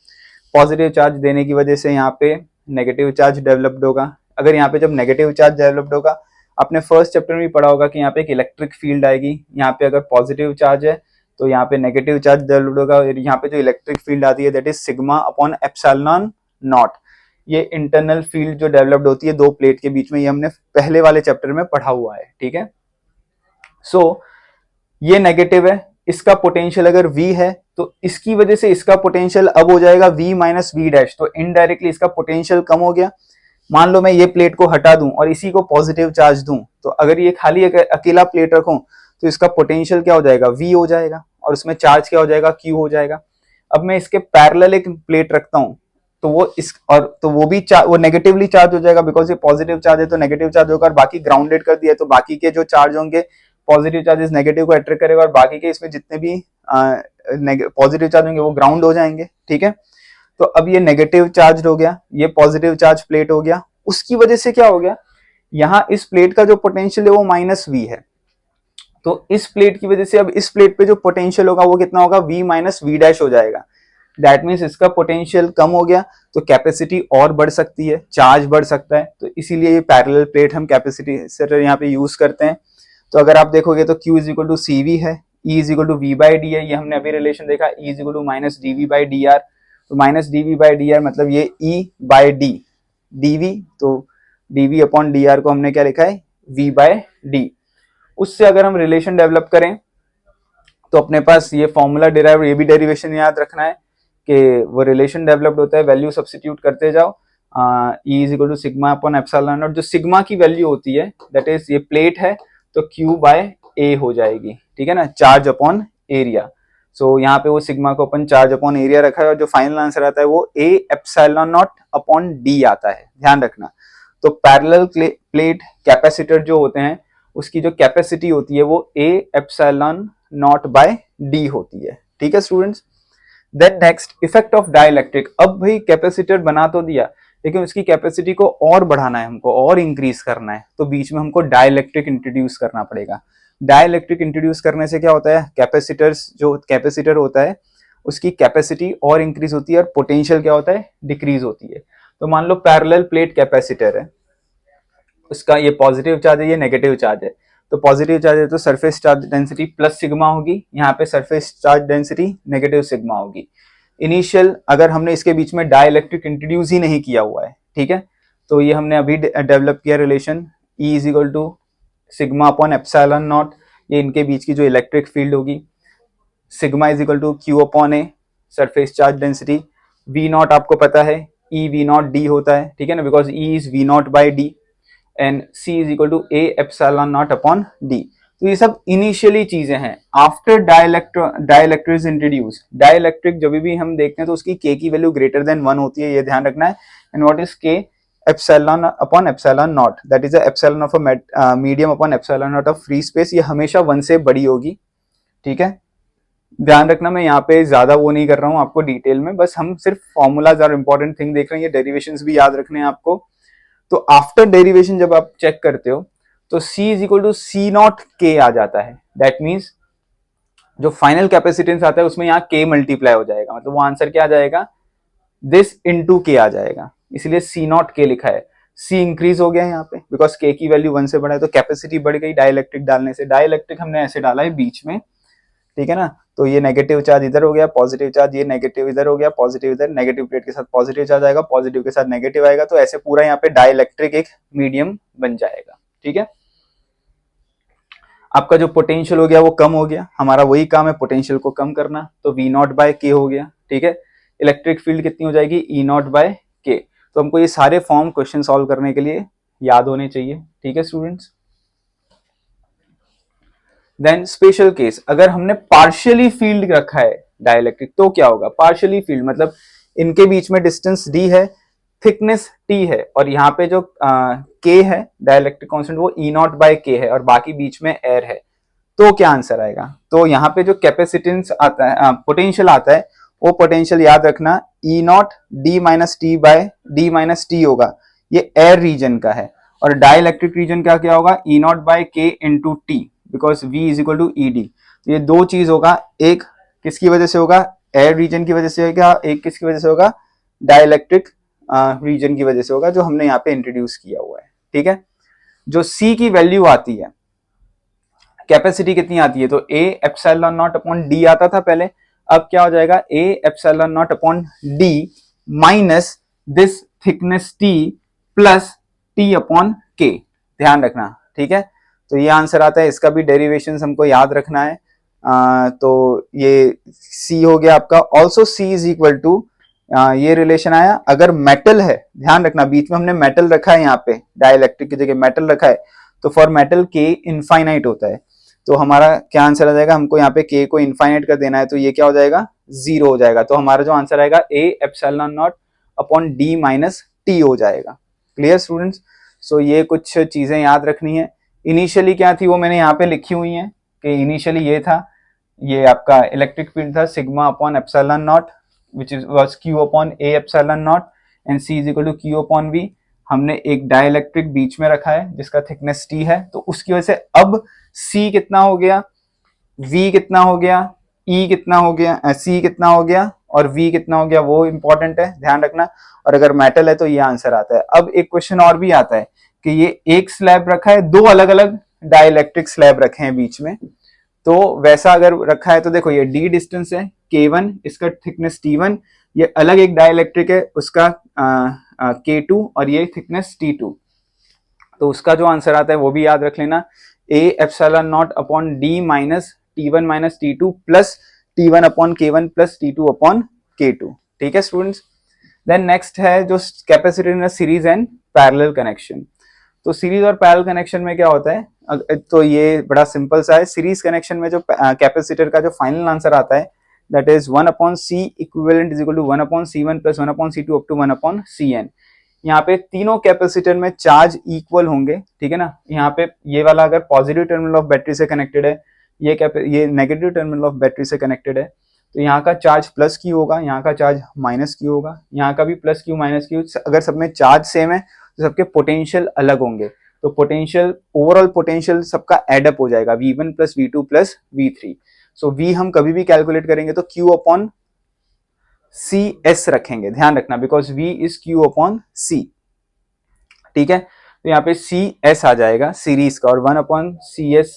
पॉजिटिव चार्ज देने की वजह से यहाँ पे नेगेटिव चार्ज डेवलप्ड होगा। अगर यहाँ पे जब नेगेटिव चार्ज डेवलप्ड होगा, आपने फर्स्ट चैप्टर में पढ़ा होगा कि यहाँ पे एक इलेक्ट्रिक फील्ड आएगी। यहाँ पे अगर पॉजिटिव चार्ज है तो यहाँ पे नेगेटिव चार्ज डेवलप्ड होगा। यहाँ पे जो इलेक्ट्रिक फील्ड आती है that is sigma upon epsilon not. ये इंटरनल फील्ड जो डेवलप्ड होती है दो प्लेट के बीच में, ये हमने पहले वाले चैप्टर में पढ़ा हुआ है, ठीक है। सो ये नेगेटिव है, इसका पोटेंशियल अगर V है तो इसकी वजह से इसका पोटेंशियल अब हो जाएगा V माइनस वी डैश, तो इनडायरेक्टली इसका पोटेंशियल कम हो गया। मान लो मैं ये प्लेट को हटा दूं और इसी को पॉजिटिव चार्ज दूं, तो अगर ये खाली अकेला प्लेट रखूं तो इसका पोटेंशियल क्या हो जाएगा? V हो जाएगा, और उसमें चार्ज क्या हो जाएगा? Q हो जाएगा। अब मैं इसके पैरेलल एक प्लेट रखता हूं तो वो इस, और तो वो भी वो नेगेटिवली चार्ज हो जाएगा, बिकॉज ये पॉजिटिव चार्ज है तो नेगेटिव चार्ज होगा, और बाकी ग्राउंडेड कर दिया तो बाकी के जो चार्ज होंगे पॉजिटिव चार्जेस नेगेटिव को अट्रैक्ट करेगा, और बाकी के इसमें जितने भी पॉजिटिव चार्ज होंगे वो ग्राउंड हो जाएंगे, ठीक है। तो अब ये नेगेटिव चार्ज हो गया, ये पॉजिटिव चार्ज प्लेट हो गया। उसकी वजह से क्या हो गया? यहाँ इस प्लेट का जो पोटेंशियल है वो माइनस वी है, तो इस प्लेट की वजह से अब इस प्लेट पे जो पोटेंशियल होगा वो कितना होगा? V माइनस वी डैश हो जाएगा। दैट मीन्स इसका पोटेंशियल कम हो गया तो कैपेसिटी और बढ़ सकती है, चार्ज बढ़ सकता है। तो इसीलिए ये पैरेलल प्लेट हम कैपेसिटर यहाँ पे यूज करते हैं। तो अगर आप देखोगे तो Q is equal to C V है, E is equal to V by D है, ये हमने अभी रिलेशन देखा, E is equal to minus D V by D R. तो minus D V by D R मतलब ये E by D, D V, तो D V upon D R को हमने क्या लिखा है? V by D. उससे अगर हम रिलेशन डेवलप करें तो अपने पास ये फॉर्मूला डिराइव, ये भी डेरिवेशन याद रखना है कि वो रिलेशन डेवलप्ड होता है, वैल्यू सब्स्टिट्यूट करते जाओ। E is equal to sigma upon epsilon not. जो सिग्मा की वैल्यू होती है दैट इज ये प्लेट है तो क्यू बाय ए हो जाएगी, ठीक है ना, चार्ज अपॉन एरिया। सो यहाँ पे वो सिग्मा को अपन चार्ज अपॉन एरिया रखा है और जो फाइनल आंसर आता है वो A epsilon not upon D आता है, ध्यान रखना। तो पैरेलल प्लेट कैपेसिटर जो होते हैं उसकी जो कैपेसिटी होती है वो A epsilon not by D होती है, ठीक है students. Then next effect of dielectric. अब भाई कैपेसिटर बना तो दिया लेकिन उसकी कैपेसिटी को और बढ़ाना है, हमको और इंक्रीज करना है, तो बीच में हमको डाइलेक्ट्रिक इंट्रोड्यूस करना पड़ेगा। डाइलेक्ट्रिक इंट्रोड्यूस करने से क्या होता है, कैपेसिटर्स जो कैपेसिटर होता है उसकी कैपेसिटी और इंक्रीज होती है और पोटेंशियल क्या होता है, डिक्रीज होती है। तो मान लो पैरेलल प्लेट कैपेसिटर है, उसका ये पॉजिटिव चार्ज है, ये नेगेटिव चार्ज है। तो पॉजिटिव चार्ज है तो surface charge density plus sigma होगी, यहाँ पे surface charge density negative sigma होगी। इनिशियल अगर हमने इसके बीच में डाइलेक्ट्रिक इंट्रोड्यूस ही नहीं किया हुआ है, ठीक है, तो ये हमने अभी डेवलप किया relation E is equal to sigma upon epsilon not, ये इनके बीच की जो इलेक्ट्रिक फील्ड होगी। Sigma is equal to Q upon A surface charge density. V not आपको पता है ई वी नॉट डी होता है, ठीक है ना, because E is V not by D and C is equal to A epsilon not upon D. तो ये सब इनिशियली चीजें हैं। After dielectric is introduce, dielectric जब भी हम देखते हैं तो उसकी K की वैल्यू ग्रेटर देन 1 होती है, ये ध्यान रखना है। And what is K, epsilon upon epsilon not, that is epsilon of a medium upon epsilon not of free space, ये हमेशा 1 से बड़ी होगी, ठीक है। ध्यान रखना मैं यहाँ पे ज्यादा वो नहीं कर रहा हूँ आपको डिटेल में, बस हम सिर्फ फॉर्मूलाज और इंपॉर्टेंट थिंग देख रहे हैं, ये डेरिवेशंस भी याद रखने हैं आपको। तो आफ्टर डेरिवेशन जब आप चेक करते हो तो C is equal to C not K आ जाता है। दैट मीन्स जो फाइनल कैपेसिटेंस आता है उसमें यहाँ K मल्टीप्लाई हो जाएगा, मतलब वो आंसर क्या आ जाएगा, दिस इनटू K आ जाएगा, इसलिए C नॉट K लिखा है। C इंक्रीज हो गया यहाँ पे बिकॉज K की वैल्यू 1 से बढ़ा है तो कैपेसिटी बढ़ गई डाइलेक्ट्रिक डालने से। डाइलेक्ट्रिक हमने ऐसे डाला है बीच में, ठीक है ना, तो ये नेगेटिव चार्ज इधर हो गया, पॉजिटिव चार्ज ये नेगेटिव इधर हो गया, पॉजिटिव इधर, नेगेटिव प्लेट के साथ पॉजिटिव चार्ज आएगा, पॉजिटिव के साथ नेगेटिव आएगा, तो ऐसे पूरा यहाँ पे डाइलेक्ट्रिक एक मीडियम बन जाएगा, ठीक है। आपका जो पोटेंशियल हो गया वो कम हो गया, हमारा वही काम है पोटेंशियल को कम करना, तो V नॉट बाय के हो गया, ठीक है। इलेक्ट्रिक फील्ड कितनी हो जाएगी, E नॉट बाय के। तो हमको ये सारे फॉर्म क्वेश्चन सॉल्व करने के लिए याद होने चाहिए, ठीक है स्टूडेंट्स। देन स्पेशल केस, अगर हमने पार्शियली फील्ड रखा है डाइलेक्ट्रिक तो क्या होगा, पार्शियली फील्ड मतलब इनके बीच में डिस्टेंस d है, थिकनेस t है और यहाँ पे जो k है डाइलेक्ट्रिक कांस्टेंट वो E नॉट बाय के है और बाकी बीच में एयर है, तो क्या आंसर आएगा। तो यहाँ पे जो कैपेसिटेंस आता है, पोटेंशियल आता है, वो पोटेंशियल याद रखना E not D minus T by D minus T होगा, ये एयर रीजन का है। और डाइलेक्ट्रिक रीजन का क्या होगा, E not by K into T, because V is equal to E D. तो ये दो चीज होगा, एक किसकी वजह से होगा, एयर रीजन की वजह से होगा, एक किसकी वजह से होगा, डाइलेक्ट्रिक रीजन की वजह से होगा, जो हमने यहाँ पे इंट्रोड्यूस किया हुआ है, ठीक है। जो C की वैल्यू आती है, कैपेसिटी कितनी आती है, तो ए एप्सिलॉन नॉट अपॉन डी आता था पहले, अब क्या हो जाएगा, ए epsilon not upon D minus this thickness T plus T upon के, ध्यान रखना, ठीक है। तो ये आंसर आता है, इसका भी डेरिवेशन हमको याद रखना है। तो ये C हो गया आपका। Also C is equal to, ये रिलेशन आया अगर मेटल है, ध्यान रखना बीच में हमने मेटल रखा है, यहाँ पे डाइलेक्ट्रिक की जगह मेटल रखा है, तो फॉर मेटल K इनफाइनाइट होता है, तो हमारा क्या आंसर आ जाएगा, हमको यहाँ पे K को इनफाइनाइट कर देना है, तो ये क्या हो जाएगा, 0 हो जाएगा। तो हमारा जो आंसर आएगा A epsilon not upon D minus T हो जाएगा। Clear students. सो ये कुछ चीजें याद रखनी है। इनिशियली क्या थी वो मैंने यहाँ पे लिखी हुई है कि इनिशियली ये था, ये आपका इलेक्ट्रिक फील्ड था sigma upon epsilon not which is was Q upon A epsilon not and C is equal to Q upon V। हमने एक डाइलेक्ट्रिक बीच में रखा है जिसका थिकनेस T है, तो उसकी वजह से अब C कितना हो गया, V कितना हो गया, E कितना हो गया, C कितना हो गया और V कितना हो गया, वो इंपॉर्टेंट है, ध्यान रखना। और अगर मेटल है तो ये आंसर आता है। अब एक क्वेश्चन और भी आता है कि ये एक स्लैब रखा है, दो अलग अलग डाइलेक्ट्रिक स्लैब रखे हैं बीच में, तो वैसा अगर रखा है तो देखो ये D डिस्टेंस है K1, इसका थिकनेस T1, ये अलग एक डाइलेक्ट्रिक है उसका K2 और ये थिकनेस T2, तो उसका जो आंसर आता है वो भी याद रख लेना, A epsilon not upon D minus T1 minus T2 plus T1 upon K1 plus T2 upon K2, ठीक है स्टूडेंट्स। देन नेक्स्ट है जो capacitor in series and parallel connection. तो सीरीज और पैरेलल कनेक्शन में क्या होता है, तो ये बड़ा सिंपल सा है। सीरीज कनेक्शन में जो कैपेसिटर का जो फाइनल आंसर आता है that is 1/C equivalent is equal to 1/C1 plus 1/C2 up to 1/Cn। यहाँ पे तीनों कैपेसिटर में चार्ज इक्वल होंगे, ठीक है ना। यहाँ पे ये वाला अगर पॉजिटिव टर्मिनल ऑफ बैटरी से कनेक्टेड है, ये नेगेटिव टर्मिनल ऑफ बैटरी से कनेक्टेड है, तो यहाँ का चार्ज प्लस क्यू होगा, यहाँ का चार्ज माइनस क्यू होगा, यहाँ का भी प्लस क्यू माइनस क्यू। अगर सब में चार्ज सेम है तो सबके पोटेंशियल अलग होंगे, तो पोटेंशियल ओवरऑल पोटेंशियल सबका एडअप हो जाएगा V1 plus V2 plus V3। सो V हम कभी भी कैलकुलेट करेंगे तो Q अपॉन CS रखेंगे, ध्यान रखना, because V is Q upon C, ठीक है। तो यहाँ पे CS आ जाएगा सीरीज का और 1/CS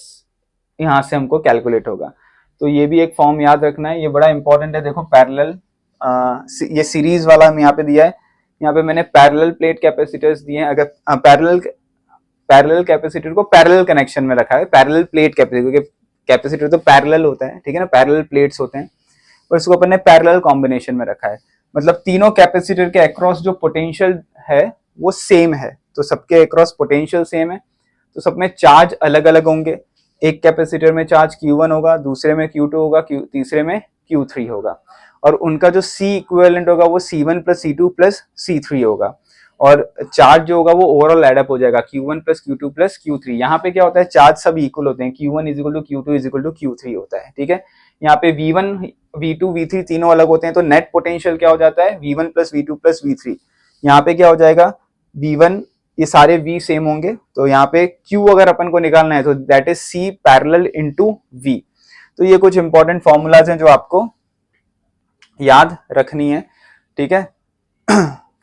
यहाँ से हमको कैलकुलेट होगा। तो ये भी एक फॉर्म याद रखना है, ये बड़ा इंपॉर्टेंट है। देखो पैरेलल, ये सीरीज वाला हम यहाँ पे दिया है, यहाँ पे मैंने पैरेलल प्लेट कैपेसिटर्स दिए हैं। अगर पैरेलल कैपेसिटर को पैरेलल कनेक्शन में रखा है, पैरेलल प्लेट कैपेसिटर, क्योंकि कैपेसिटर तो पैरेलल होता है, ठीक है ना, पैरेलल प्लेट्स होते हैं, और इसको अपन ने पैरेलल कॉम्बिनेशन में रखा है। मतलब तीनों कैपेसिटर के अक्रॉस जो पोटेंशियल है वो सेम है, तो सबके अक्रॉस पोटेंशियल सेम है, तो सब में चार्ज अलग अलग होंगे। एक कैपेसिटर में चार्ज Q1 होगा, दूसरे में Q2 होगा, तीसरे में Q3 होगा, और उनका जो C इक्विवेलेंट होगा वो C1 plus C2 plus C3 होगा, और चार्ज जो होगा वो ओवरऑल एडअप हो जाएगा Q1 plus Q2 plus Q3। यहाँ पे क्या होता है, चार्ज सब इक्वल होते हैं, Q1 is equal to Q2 is equal to Q3 होता है, ठीक है। यहाँ पे V1 V2 V3 तीनों अलग होते हैं, तो नेट पोटेंशियल क्या हो जाता है, V1 plus V2 plus V3। यहाँ पे क्या हो जाएगा, V1, ये सारे V सेम होंगे, तो यहाँ पे Q अगर अपन को निकालना है तो that is C parallel into V। तो ये कुछ इंपॉर्टेंट फॉर्मूलाज हैं जो आपको याद रखनी है, ठीक है।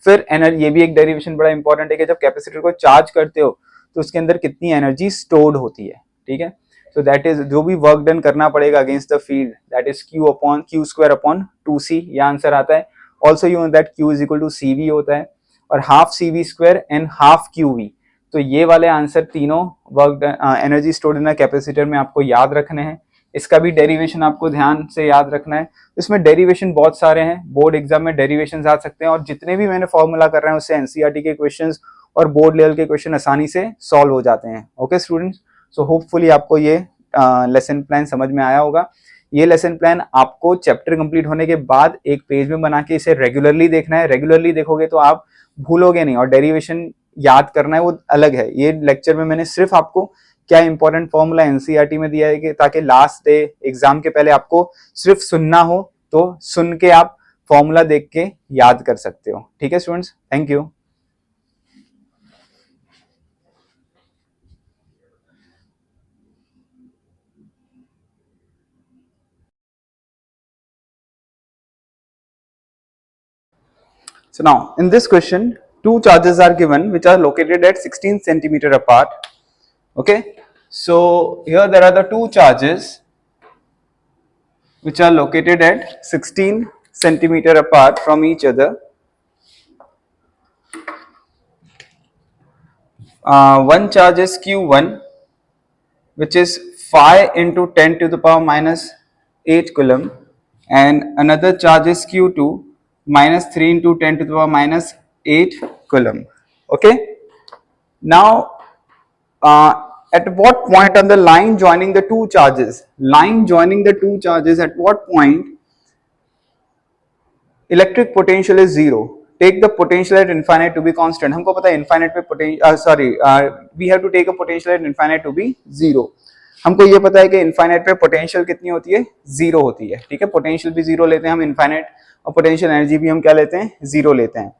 फिर एनर्जी, ये भी एक डेरिवेशन बड़ा इंपॉर्टेंट है कि जब कैपेसिटर को चार्ज करते हो तो उसके अंदर कितनी एनर्जी स्टोर्ड होती है, ठीक है। तो दैट इज जो भी वर्क डन करना पड़ेगा against the field, that is Q square upon 2C, ये आंसर आता है। Also you know that Q is equal to CV होता है, और half CV square and half QV। तो ये वाले आंसर तीनों work energy stored in capacitor में आपको याद रखने हैं। इसका भी डेरिवेशन आपको ध्यान से याद रखना है। इसमें डेरिवेशन बहुत सारे हैं, बोर्ड एग्जाम में डेरिवेशन आ सकते हैं, और जितने भी मैंने फॉर्मूला कर रहे हैं उससे एनसीईआरटी के क्वेश्चंस और बोर्ड लेवल के क्वेश्चन आसानी से सॉल्व हो जाते हैं। ओके स्टूडेंट्स, सो होपफुली आपको ये लेसन प्लान समझ में आया होगा। ये लेसन प्लान आपको चैप्टर कंप्लीट होने के बाद एक पेज में बना के इसे रेगुलरली देखना है। रेगुलरली देखोगे तो आप भूलोगे नहीं, और डेरिवेशन याद करना है वो अलग है। ये लेक्चर में मैंने सिर्फ आपको क्या इंपॉर्टेंट फॉर्मूला एनसीईआरटी में दिया है कि ताकि लास्ट डे एग्जाम के पहले आपको सिर्फ सुनना हो, तो सुन के आप फॉर्मूला देख के याद कर सकते हो। ठीक है students, thank you. So now in this question, two charges are given which are located at 16 centimeter apart. Okay, so here there are the two charges which are located at 16 centimeter apart from each other. One charge is Q1, which is 5 into 10 to the power minus 8 coulomb, and another charge is Q2, minus 3 into 10 to the power minus 8 coulomb. Okay, now at what point on the line joining the two charges, at what point electric potential is zero, take the potential at infinite to be constant. हमको पता है infinite पे we have to take a potential at infinite to be zero. हमको ये पता है कि infinite पे पोटेंशियल कितनी होती है, जीरो होती है, ठीक है। पोटेंशियल भी जीरो लेते हैं हम इनफाइनाइट, और पोटेंशियल एनर्जी भी हम क्या लेते हैं, जीरो लेते हैं।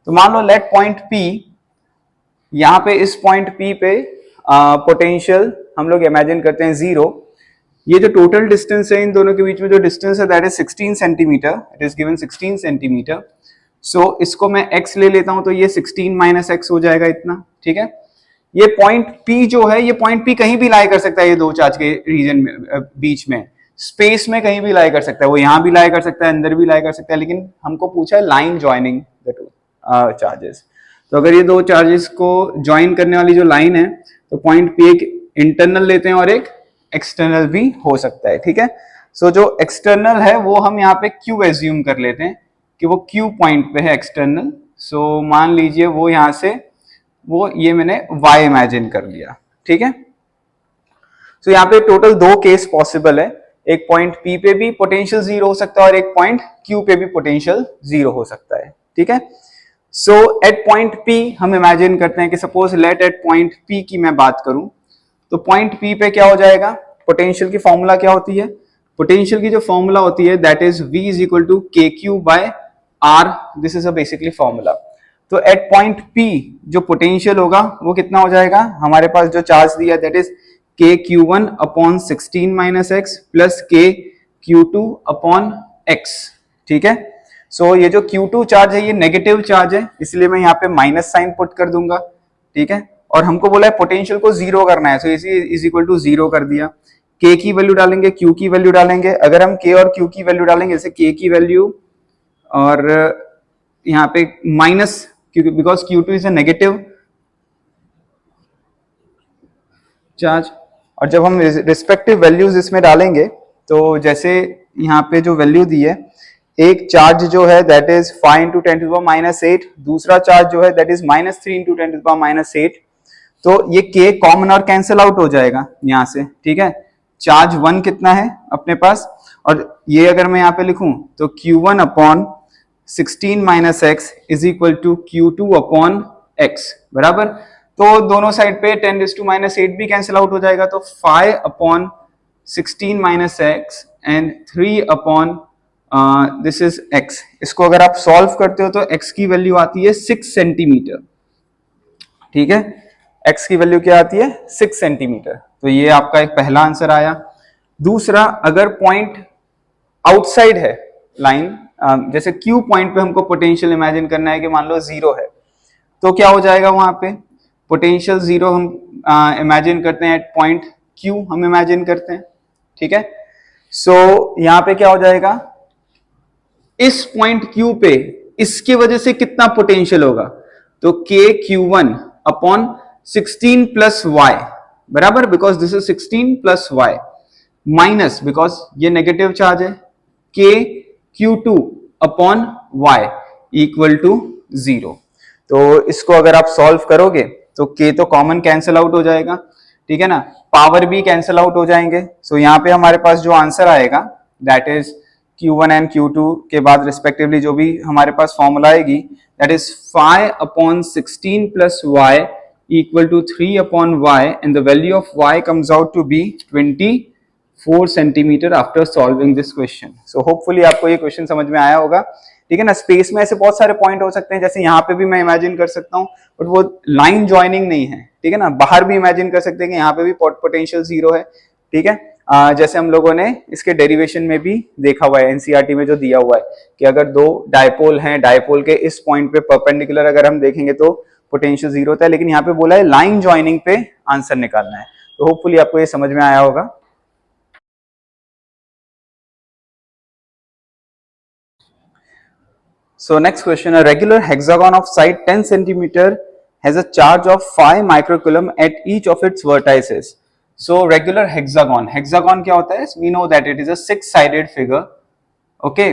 तो मान लो लेट पॉइंट P, यहाँ पे इस पॉइंट P पे पोटेंशियल हम लोग इमेजिन करते हैं जीरो। ये जो टोटल डिस्टेंस है इन दोनों के बीच में जो डिस्टेंस है that is 16 centimetre, it is given 16 centimetre. So इसको मैं x ले लेता हूं तो ये 16 माइनस x हो जाएगा इतना, ठीक है। ये पॉइंट P जो है, ये पॉइंट P कहीं भी लाई कर सकता है, ये दो चार्ज के रीजन में बीच में स्पेस में कहीं भी लाई कर सकता है, वो यहां भी लाई कर सकता है, अंदर भी लाई कर सकता है, लेकिन हमको पूछा है line joining the two charges. तो अगर ये दो चार्जेस को ज्वाइन करने वाली जो लाइन है, तो पॉइंट P एक इंटरनल लेते हैं और एक एक्सटर्नल भी हो सकता है, ठीक है। सो जो एक्सटर्नल है वो हम यहाँ पे Q एज्यूम कर लेते हैं, कि वो Q पॉइंट पे है एक्सटर्नल, सो मान लीजिए वो यहाँ से वो ये मैंने Y इमेजिन कर लिया, ठीक है। सो यहाँ पे टोटल दो केस पॉसिबल है, एक पॉइंट P पे भी पोटेंशियल जीरो हो सकता है और एक पॉइंट Q पे भी पोटेंशियल जीरो हो सकता है, ठीक है। सो एट पॉइंट P हम इमेजिन करते हैं कि suppose let at point P की मैं बात करूं, तो पॉइंट P पे क्या हो जाएगा, पोटेंशियल की फॉर्मूला क्या होती है, पोटेंशियल की जो फॉर्मूला होती है that is V is equal to K Q by R, this is a basically formula. तो एट पॉइंट P जो पोटेंशियल होगा वो कितना हो जाएगा, हमारे पास जो चार्ज दिया that is K Q one upon 16 minus x plus के क्यू टू अपॉन एक्स, ठीक है। सो ये जो Q2 चार्ज है ये नेगेटिव चार्ज है, इसलिए मैं यहाँ पे माइनस साइन पुट कर दूंगा, ठीक है। और हमको बोला है पोटेंशियल को जीरो करना है, सो इसी इज इक्वल टू जीरो कर दिया। K की वैल्यू डालेंगे, Q की वैल्यू डालेंगे, अगर हम K और Q की वैल्यू डालेंगे, जैसे K की वैल्यू और यहाँ पे माइनस, क्योंकि because Q2 is a negative charge, और जब हम रिस्पेक्टिव वैल्यूज इसमें डालेंगे तो जैसे यहाँ पे जो वैल्यू दी है, एक चार्ज जो है that is 5 into 10 to the power minus 8, दूसरा चार्ज जो है that is minus 3 into 10 to the power minus 8, तो ये K कॉमन और कैंसिल आउट हो जाएगा यहाँ से, ठीक है। चार्ज 1 कितना है अपने पास, और ये अगर मैं यहाँ पे लिखूं तो Q1 upon 16 minus X is equal to Q2 upon X, बराबर। तो दोनों साइड पे 10 टू माइनस 8 भी कैंसिल आउट हो जाएगा, तो 5 upon 16 minus x and 3 upon this is x। इसको अगर आप सॉल्व करते हो तो x की वैल्यू आती है 6 सेंटीमीटर, ठीक है। x की वैल्यू क्या आती है, 6 सेंटीमीटर। तो ये आपका एक पहला आंसर आया। दूसरा, अगर पॉइंट आउटसाइड है लाइन, जैसे Q पॉइंट पे हमको पोटेंशियल इमेजिन करना है कि मान लो जीरो है, तो क्या हो जाएगा वहां पे पोटेंशियल जीरो हम इमेजिन करते हैं एट पॉइंट Q हम इमेजिन करते हैं, ठीक है। सो यहाँ पे क्या हो जाएगा, इस पॉइंट Q पे इसकी वजह से कितना पोटेंशियल होगा, तो के Q1 अपॉन 16 प्लस वाई, बराबर, because this is 16 plus y, minus because ये नेगेटिव चार्ज है के Q2 upon y equal to zero. तो इसको अगर आप सॉल्व करोगे तो के तो कॉमन कैंसिल आउट हो जाएगा, ठीक है ना, पावर भी कैंसिल आउट हो जाएंगे। सो यहाँ पे हमारे पास जो आंसर आएगा that is Q1 and Q2 के बाद रिस्पेक्टिवली जो भी हमारे पास फॉर्मूला आएगी that is 5 upon 16 plus y equal to 3 upon y, and the value of y comes out to be 24 centimetre after solving this question. So hopefully आपको ये question समझ में आया होगा, ठीक है ना। स्पेस में ऐसे बहुत सारे पॉइंट हो सकते हैं, जैसे यहाँ पे भी मैं इमेजिन कर सकता हूँ, बट वो लाइन ज्वाइनिंग नहीं है, ठीक है ना। बाहर भी इमेजिन कर सकते हैं कि यहाँ पे भी पोटेंशियल जीरो है, ठीक है। जैसे हम लोगों ने इसके डेरिवेशन में भी देखा हुआ है, एनसीईआरटी में जो दिया हुआ है कि अगर दो डायपोल हैं, डायपोल के इस पॉइंट पे परपेंडिकुलर अगर हम देखेंगे तो पोटेंशियल जीरो होता है, लेकिन यहाँ पे बोला है लाइन ज्वाइनिंग पे आंसर निकालना है। तो होपफुली आपको ये समझ में आया होगा। So next question, a regular hexagon of side 10 centimeter has a charge of 5 microcoulomb at each of its vertices. So regular hexagon, hexagon क्या होता है? We know that it is a six-sided figure. Okay,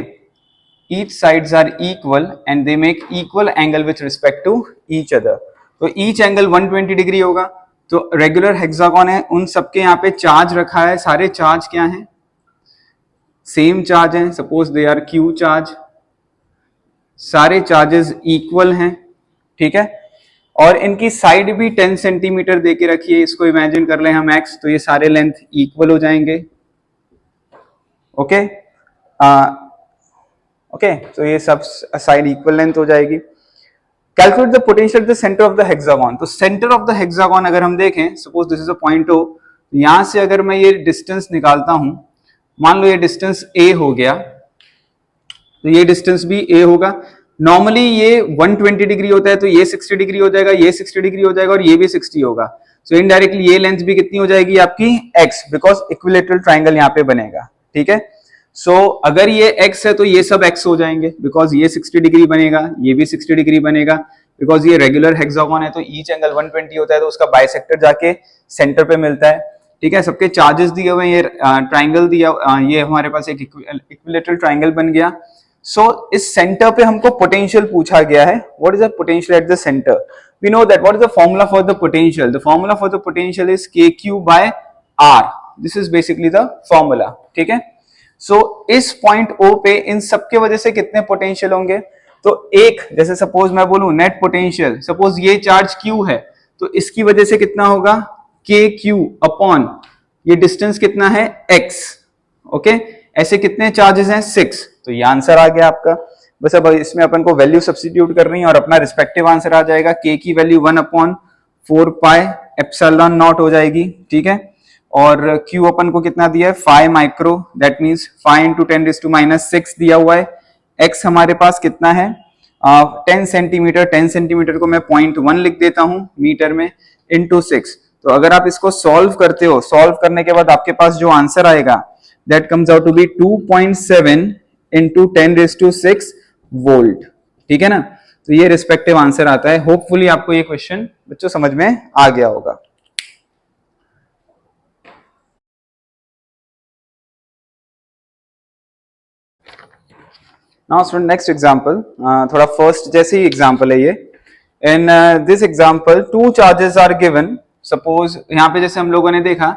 each sides are equal and they make equal angle with respect to each other. तो each angle 120 degree होगा। तो regular hexagon है, उन सबके यहाँ पे चार्ज रखा है, सारे चार्ज क्या हैं? सेम चार्ज हैं, suppose they are Q charge, सारे चार्जेस इक्वल हैं, ठीक है। और इनकी साइड भी 10 सेंटीमीटर देके रखिए, इसको इमेजिन कर लें हम x, तो ये सारे लेंथ इक्वल हो जाएंगे, ओके। ओके, तो ये सब साइड इक्वल लेंथ हो जाएगी। Calculate the potential at the centre of the hexagon. तो सेंटर ऑफ द हेक्सागन अगर हम देखें, suppose this is a point O, यहां से अगर मैं ये डिस्टेंस निकालता हूं, मान लो ये डिस्टेंस A हो गया, तो ये डिस्टेंस भी A होगा। नॉर्मली ये 120 डिग्री होता है, तो ये 60 डिग्री हो जाएगा, ये 60 डिग्री हो जाएगा और ये भी 60 होगा। सो इनडायरेक्टली ये लेंथ भी कितनी हो जाएगी आपकी x, बिकॉज इक्विलेटरल ट्राइंगल यहाँ पे बनेगा, ठीक है। सो अगर ये x है तो ये सब x हो जाएंगे, बिकॉज ये 60 डिग्री बनेगा, ये भी 60 डिग्री बनेगा, बिकॉज ये रेगुलर हेक्सागन है, तो ईच एंगल 120 होता है, तो उसका बाइसेक्टर जाके सेंटर पे मिलता है, ठीक है। सबके चार्जेस दिए हुए हैं, ये ट्राइंगल दिया, ये हमारे पास एक इक्विलेटरल ट्राइंगल बन गया। सो इस सेंटर पे हमको पोटेंशियल पूछा गया है, what is the potential at the centre. We know that what is the formula for the potential, the formula for the potential is KQ by R, this is basically the formula, ठीक है। सो इस point O पे इन सब के वजह से कितने potential होंगे, तो एक, जैसे सपोज मैं बोलूं नेट पोटेंशियल, सपोज ये चार्ज Q है तो इसकी वजह से कितना होगा KQ अपॉन ये डिस्टेंस कितना है x, ओके। ऐसे कितने चार्जेस हैं 6, तो ये आंसर आ गया आपका। बस अब इसमें अपन को वैल्यू सब्स्टिट्यूट करनी है और अपना रिस्पेक्टिव आंसर आ जाएगा। K की वैल्यू 1/4 पाई एप्सिलॉन नॉट हो जाएगी, ठीक है। और Q अपन को कितना दिया है 5 माइक्रो, दैट मींस 5 × 10⁻⁶ दिया हुआ है। X हमारे पास कितना है 10 सेंटीमीटर, 10 सेंटीमीटर को मैं 0.1 लिख देता हूं मीटर में, इंटू 6। तो अगर आप इसको सॉल्व करते हो, सॉल्व करने के बाद आपके पास जो आंसर आएगा that comes out to be 2.7 × 10⁶ volt, ठीक है ना। तो ये रिस्पेक्टिव आंसर आता है। होपफुली आपको ये क्वेश्चन बच्चों समझ में आ गया होगा। नाउ स्टूडेंट नेक्स्ट एग्जांपल, थोड़ा फर्स्ट जैसे ही एग्जांपल है ये। In this example 2 charges are given. Suppose यहाँ पे जैसे हम लोगों ने देखा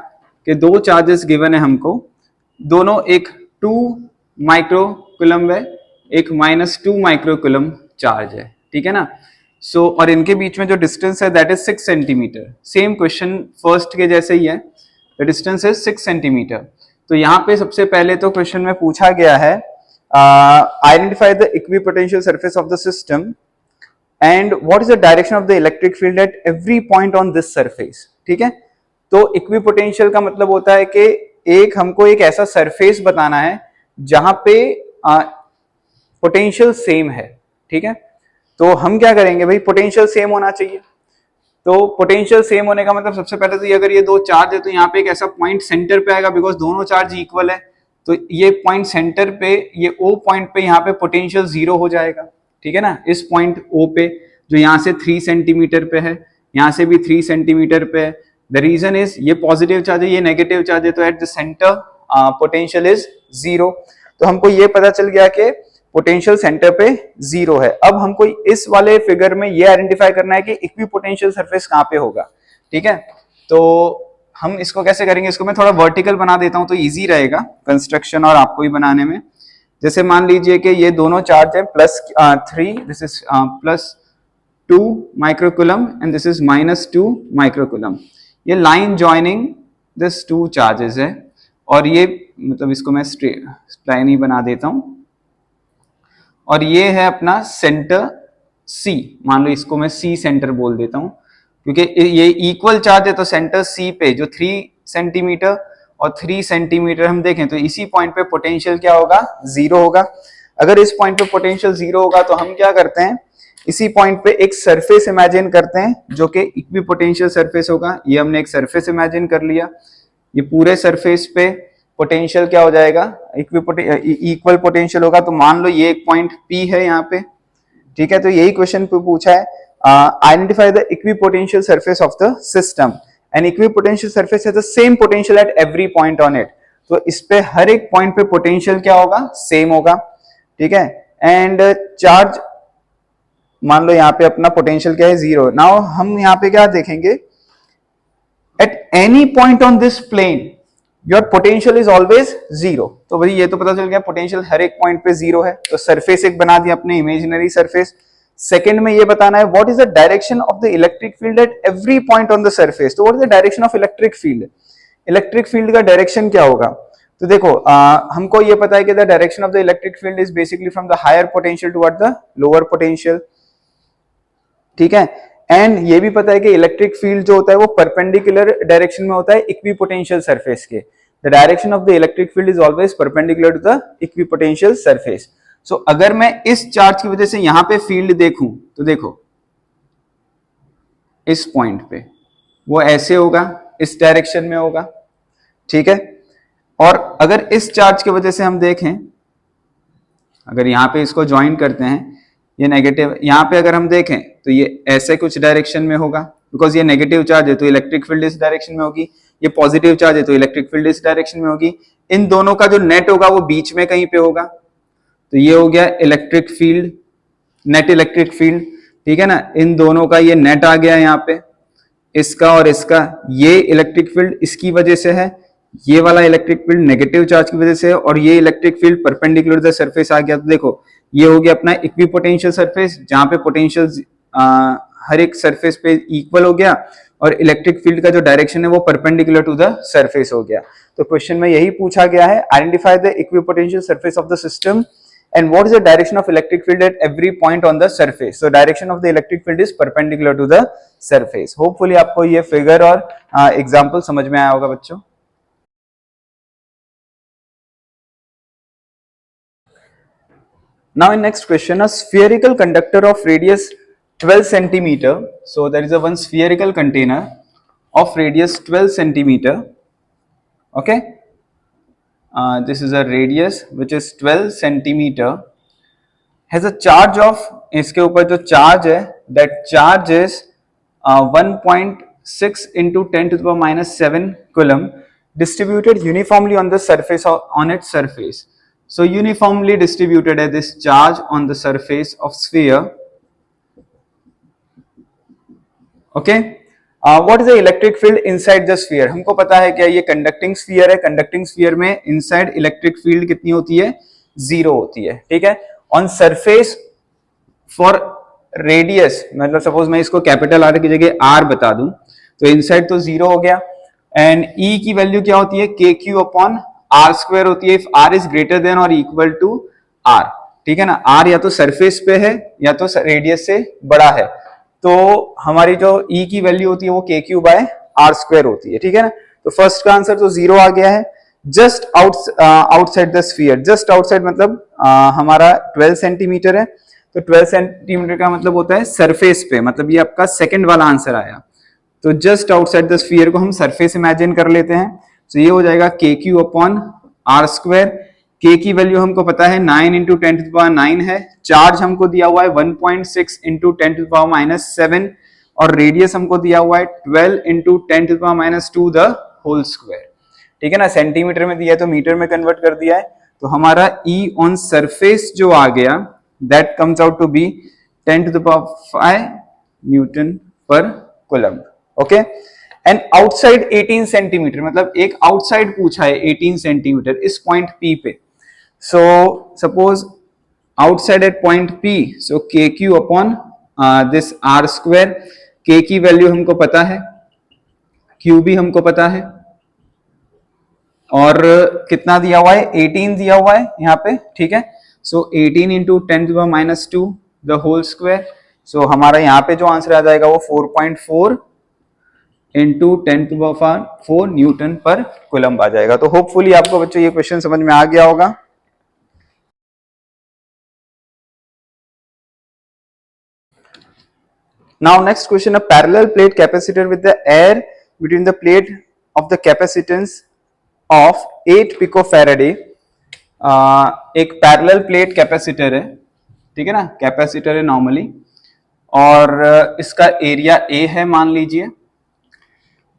कि 2 चार्जेस गिवन है हमको, दोनों एक 2 माइक्रोकूलम है, एक -2 माइक्रोकूलम चार्ज है, ठीक है ना। सो और इनके बीच में जो डिस्टेंस है that is 6 centimetre. Same question first के जैसे ही है, द डिस्टेंस इज 6 सेंटीमीटर। तो यहाँ पे सबसे पहले तो क्वेश्चन में पूछा गया है identify the equipotential surface of the system and what is the direction of the electric field at every point on this surface, ठीक है। तो इक्विपोटेंशियल का मतलब होता है कि एक हमको एक ऐसा सरफेस बताना है जहां पे पोटेंशियल सेम है, ठीक है। तो हम क्या करेंगे भाई, पोटेंशियल सेम होना चाहिए। तो पोटेंशियल सेम होने का मतलब सबसे पहले तो ये, अगर ये 2 चार्ज है तो यहाँ पे एक ऐसा पॉइंट सेंटर पे आएगा, बिकॉज दोनों चार्ज इक्वल है। तो ये पॉइंट सेंटर पे, ये O पॉइंट पे यहाँ पे पोटेंशियल 0 हो जाएगा, ठीक है ना। इस पॉइंट O पे जो यहाँ से 3 सेंटीमीटर पे है, यहाँ से भी 3 सेंटीमीटर पे है। द रीजन इज ये पॉजिटिव चार्ज है, ये नेगेटिव चार्ज है, तो eight the centre potential is 0। तो हमको ये पता चल गया कि पोटेंशियल सेंटर पे 0 है। अब हमको इस वाले फिगर में ये आइडेंटिफाई करना है कि इक्विपोटेंशियल सरफेस कहाँ पे होगा, ठीक है। तो हम इसको कैसे करेंगे, इसको मैं थोड़ा वर्टिकल बना देता हूं तो इजी रहेगा कंस्ट्रक्शन और आपको ही बनाने में। जैसे मान लीजिए कि ये दोनों चार्ज है +3, this is +2 microcoulomb and this is -2 microcoulomb. ये लाइन ज्वाइनिंग दिस 2 चार्जेस है, और ये मतलब इसको मैं स्ट्रेट लाइन ही बना देता हूं। और ये है अपना सेंटर C, मान लो इसको मैं C सेंटर बोल देता हूं, क्योंकि ये इक्वल चार्ज है। तो सेंटर C पे जो 3 सेंटीमीटर और 3 सेंटीमीटर हम देखें तो इसी पॉइंट पे पोटेंशियल क्या होगा 0 होगा। अगर इस पॉइंट पे पोटेंशियल 0 होगा तो हम क्या करते हैं, इसी पॉइंट पे एक सरफेस इमेजिन करते हैं जो कि इक्विपोटेंशियल सरफेस होगा। ये हमने एक सरफेस इमेजिन कर लिया, ये पूरे सरफेस पे पोटेंशियल क्या हो जाएगा, इक्वल पोटेंशियल होगा। तो मान लो ये एक पॉइंट P है यहाँ पे, ठीक है। तो यही क्वेश्चन पे पूछा है, identify the equipotential surface of the system and equipotential surface has the same potential at every point on it. तो इस पे हर एक पॉइंट पे पोटेंशियल क्या होगा, सेम होगा, ठीक है। एंड चार्ज, मान लो यहाँ पे अपना पोटेंशियल क्या है 0। नाउ हम यहाँ पे क्या देखेंगे, at any point on this plane your potential is always 0। तो भाई ये तो पता चल गया पोटेंशियल हर एक पॉइंट पे 0 है। तो सरफेस एक बना दिया अपने इमेजिनरी सरफेस। सेकंड में ये बताना है what is the direction of the electric field at every point on the surface. तो what is the direction of electric field, electric field का डायरेक्शन क्या होगा। तो देखो हमको ये पता है कि the direction of the electric field is basically from the higher potential toward the lower potential, ठीक है। एंड ये भी पता है कि इलेक्ट्रिक फील्ड जो होता है वो परपेंडिकुलर डायरेक्शन में होता है इक्विपोटेंशियल सरफेस के। The direction of the electric field is always perpendicular to the equipotential surface. So अगर मैं इस चार्ज की वजह से यहां पे फील्ड देखूं तो देखो इस पॉइंट पे वो ऐसे होगा, इस डायरेक्शन में होगा, ठीक है। और अगर इस चार्ज की वजह से हम देखें, अगर यहां पे इसको ज्वाइन करते हैं, ये नेगेटिव, यहां पे अगर हम देखें तो ये ऐसे कुछ डायरेक्शन में होगा, बिकॉज ये नेगेटिव चार्ज है तो इलेक्ट्रिक फील्ड इस डायरेक्शन में होगी, ये पॉजिटिव चार्ज है तो इलेक्ट्रिक फील्ड इस डायरेक्शन में होगी। इन दोनों का जो नेट होगा वो बीच में कहीं पे होगा। तो ये हो गया electric field, net electric field, ठीक है ना, इन दोनों का ये नेट आ गया यहाँ पे, इसका और इसका, ये इलेक्ट्रिक फील्ड इसकी वजह से है, ये वाला इलेक्ट्रिक फील्ड नेगेटिव चार्ज की वजह से है, और ये electric field perpendicular the surface आ गया। तो देखो ये हो गया अपना इक्विपोटेंशियल सरफेस, जहां पे पोटेंशियल हर एक सरफेस पे इक्वल हो गया, और इलेक्ट्रिक फील्ड का जो डायरेक्शन है वो परपेंडिकुलर टू द सरफेस हो गया। तो क्वेश्चन में यही पूछा गया है, identify the equipotential surface of the system and what is the direction of electric field at every point on the surface. So direction of the electric field is perpendicular to the surface. Hopefully आपको ये figure और example समझ में आया होगा बच्चों। Now in next question, a spherical conductor of radius 12 centimeter. So there is a one spherical container of radius 12 centimeter. Okay. This is a radius which is 12 centimeter, has a charge of, इसके ऊपर जो charge है, that charge is 1.6 into 10 to the power minus 7 coulomb, distributed uniformly on the surface on its surface. So uniformly distributed है this charge on the surface of sphere. Okay. What is the electric field inside the sphere? हमको पता है क्या, ये conducting sphere है, conducting sphere में inside electric field कितनी होती है, 0 होती है, ठीक है। ऑन सरफेस फॉर रेडियस, मतलब सपोज मैं इसको कैपिटल आर की जगह आर बता दूं, तो इनसाइड तो 0 हो गया, एंड ई की वैल्यू क्या होती है, के क्यू अपॉन आर स्क्वायर होती है, if R is greater than और इक्वल टू आर, ठीक है ना। आर या तो सरफेस पे है या तो रेडियस से बड़ा है, तो हमारी जो E की वैल्यू होती है वो के क्यू बाय आर स्क्वायर होती है, ठीक है ना। तो फर्स्ट का आंसर तो 0 आ गया है। Just outside the sphere, just outside मतलब हमारा 12 सेंटीमीटर है, तो 12 सेंटीमीटर का मतलब होता है सरफेस पे, मतलब ये आपका सेकंड वाला आंसर आया। तो जस्ट आउटसाइड द स्फीयर को हम सरफेस इमेजिन कर लेते हैं, तो ये हो जाएगा के क्यू अपॉन आर स्क्वायर। के की वैल्यू हमको पता है 9 इंटू 10 टू द पावर 9 है, चार्ज हमको दिया हुआ है 1.6 into 10 to the power minus 7, और रेडियस हमको दिया हुआ है 12 into 10 to the power minus 2 the whole square, ठीक है ना। सेंटीमीटर में दिया है तो मीटर में कन्वर्ट कर दिया है, तो हमारा E ऑन सरफेस जो आ गया that comes out to be 10 to the power 5 newton पर coulomb. Okay, and outside 18 centimetre, मतलब एक आउटसाइड पूछा है 18 सेंटीमीटर इस पॉइंट P पे। So suppose outside at point P, so KQ upon this R square, K की value हमको पता है, Q भी हमको पता है, और कितना दिया हुआ है, 18 दिया हुआ है यहाँ पे, ठीक है। So 18 into 10 to the minus 2 the whole square, so हमारा यहाँ पे जो आंसर आ जाएगा वो 4.4 into 10 to the power 4 Newton पर कूलम्ब आ जाएगा। तो होपफुली आपको बच्चों ये क्वेश्चन समझ में आ गया होगा। Now next question, a parallel plate capacitor with the air between the plate of the capacitance of 8 picofarad, एक पैरेलल प्लेट कैपेसिटर है, ठीक है ना, कैपेसिटर है नॉर्मली, और इसका एरिया A है मान लीजिए,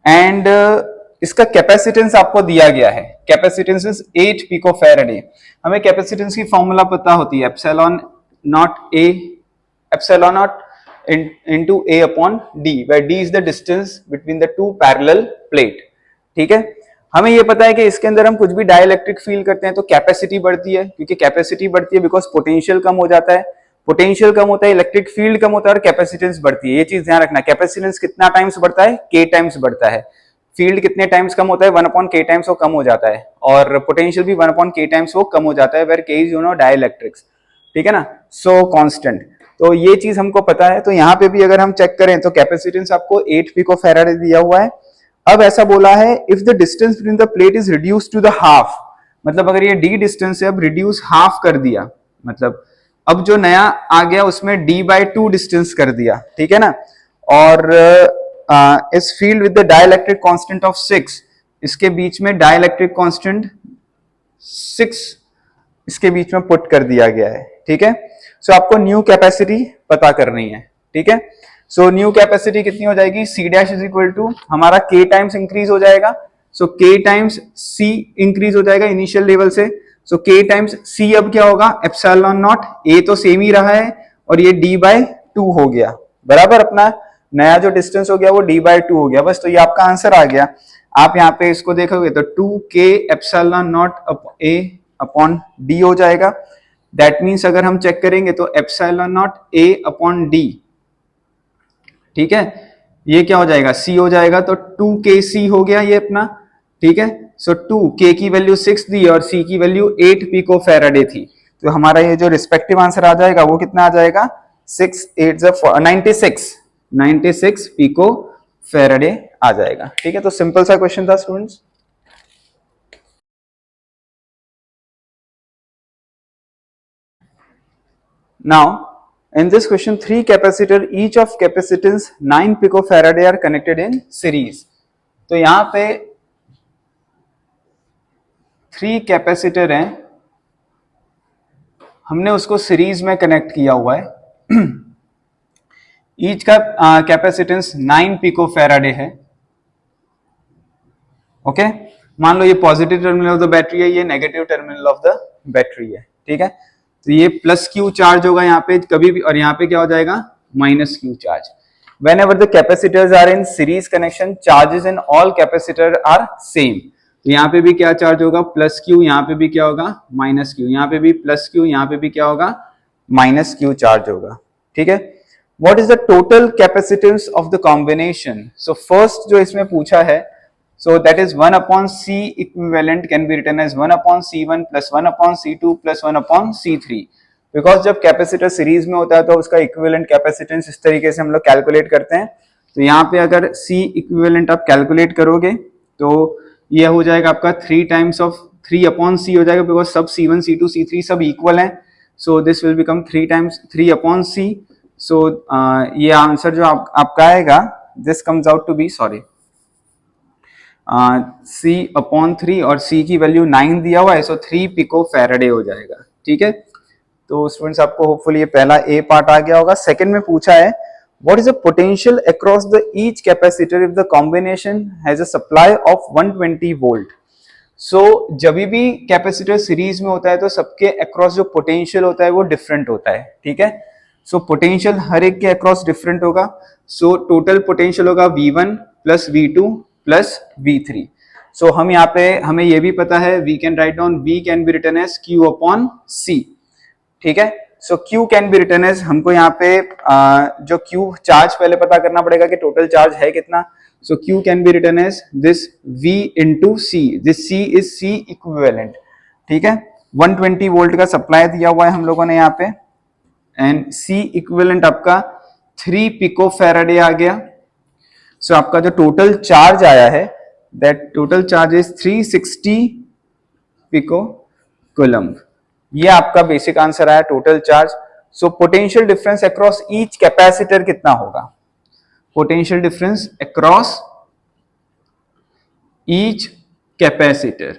एंड इसका कैपेसिटेंस आपको दिया गया है, कैपेसिटेंस इज 8 पिकोफैराड। हमें कैपेसिटेंस की फॉर्मूला पता होती है, epsilon not A, epsilon not into A upon D, where D is the distance between the two parallel plate, ठीक है। हमें ये पता है कि इसके अंदर हम कुछ भी डाइलेक्ट्रिक फील करते हैं तो कैपेसिटी बढ़ती है, क्योंकि कैपेसिटी बढ़ती है बिकॉज पोटेंशियल कम हो जाता है, पोटेंशियल कम होता है, इलेक्ट्रिक फील्ड कम होता है, और कैपेसिटेंस बढ़ती है। ये चीज ध्यान रखना, कैपेसिटेंस कितना टाइम्स बढ़ता है, K टाइम्स बढ़ता है, फील्ड कितने टाइम्स कम होता है, 1 अपॉन K टाइम्स वो कम हो जाता है, और पोटेंशियल भी 1 अपॉन K टाइम्स वो कम हो जाता है, वेयर K इज डाइलेक्ट्रिक्स, ठीक है ना, सो कांस्टेंट। तो ये चीज हमको पता है। तो यहाँ पे भी अगर हम चेक करें तो कैपेसिटेंस आपको 8 पिकोफैराड दिया हुआ है। अब ऐसा बोला है if the distance between the plate is reduce to the half, मतलब अगर ये D डिस्टेंस है अब रिड्यूस हाफ कर दिया, मतलब अब जो नया आ गया उसमें D/2 डिस्टेंस कर दिया, ठीक है ना, और इस field with the dielectric constant of 6, इसके बीच में डाइलेक्ट्रिक कांस्टेंट 6 इसके बीच में पुट कर दिया गया है, ठीक है। सो आपको न्यू कैपेसिटी पता करनी है, ठीक है। सो न्यू कैपेसिटी कितनी हो जाएगी, C dash is equal to हमारा K टाइम्स इंक्रीज हो जाएगा, so K times C increase हो जाएगा इनिशियल लेवल से, सो k टाइम्स c अब क्या होगा एप्सिलॉन नॉट, a तो सेम ही रहा है और ये d/2 हो गया, बराबर। अपना नया जो डिस्टेंस हो गया वो d/2 हो गया, बस। तो ये आपका आंसर आ गया। आप यहाँ पे इसको देखोगे तो 2k epsilon not a upon d हो जाएगा। दैट मीन्स अगर हम चेक करेंगे तो epsilon not a upon d, ठीक है, ये क्या हो जाएगा c हो जाएगा, तो 2kc हो गया ये अपना, ठीक है। सो 2k की वैल्यू 6 दी और c की वैल्यू 8 पिको फैराडे थी, तो हमारा ये जो रिस्पेक्टिव आंसर आ जाएगा वो कितना आ जाएगा 6 8 96 पिको फैराडे आ जाएगा, ठीक है। तो सिंपल सा क्वेश्चन था students. Now, in this question, three capacitor, each of capacitance 9 picofarad are connected in series. तो यहां पे 3 कैपेसिटर हैं, हमने उसको सीरीज में कनेक्ट किया हुआ है। ईच का कैपेसिटेंस 9 पिकोफैराडे है, ओके। मान लो ये positive terminal of the battery है, ये negative terminal of the battery है, ठीक है। तो ये प्लस क्यू चार्ज होगा यहाँ पे कभी भी, और यहाँ पे क्या हो जाएगा minus Q charge. whenever the capacitors are in series connection, charges in all capacitor are same. तो यहाँ पे भी क्या चार्ज होगा प्लस क्यू, यहाँ पे भी क्या होगा माइनस क्यू, यहाँ पे भी प्लस क्यू, यहाँ पे भी क्या होगा माइनस क्यू चार्ज होगा, ठीक है। What is the total capacitance of the combination? So first जो इसमें पूछा है, so that is 1 upon C equivalent can be written as 1 upon C1 plus 1 upon C2 plus 1 upon C3. Because जब capacitor series में होता है तो उसका इक्विवेलेंट कैपेसिटेंस इस तरीके से हम लोग कैलकुलेट करते हैं। तो यहाँ पे अगर C इक्विवेलेंट आप कैलकुलेट करोगे तो ये हो जाएगा आपका 3 टाइम्स ऑफ 3 अपॉन C हो जाएगा, बिकॉज सब C1 C2 C3 सब इक्वल हैं। So this will become 3 times 3 upon C। So ये आंसर जो आपका आएगा, this comes out to be C upon 3 और C की वैल्यू 9 दिया हुआ है, सो 3 पिको फैराडे हो जाएगा, ठीक है। तो स्टूडेंट्स आपको होपफुली ये पहला ए पार्ट आ गया होगा। सेकंड में पूछा है what is the potential across the each capacitor if the combination has a supply of 120 volt. So जब भी कैपेसिटर सीरीज में होता है तो सबके अक्रॉस जो पोटेंशियल होता है वो डिफरेंट होता है, ठीक है। सो पोटेंशियल हर एक के अक्रॉस डिफरेंट होगा। सो टोटल पोटेंशियल होगा V1 plus V2 plus V3। सो हम यहाँ पे हमें ये भी पता है we can write down V can be written as Q upon C, ठीक है। So Q can be written as, हमको यहाँ पे जो Q चार्ज पहले पता करना पड़ेगा कि टोटल चार्ज है कितना। So Q can be written as this V into C, this C is C equivalent, ठीक है। 120 वोल्ट का सप्लाई दिया हुआ है हम लोगों ने यहाँ पे, एंड C इक्विवेलेंट आपका 3 पिको फैराडे आ गया। सो आपका जो टोटल चार्ज आया है that total charge is 360 pico coulomb. ये आपका बेसिक आंसर आया total charge. So potential difference across each capacitor कितना होगा, potential difference across each capacitor,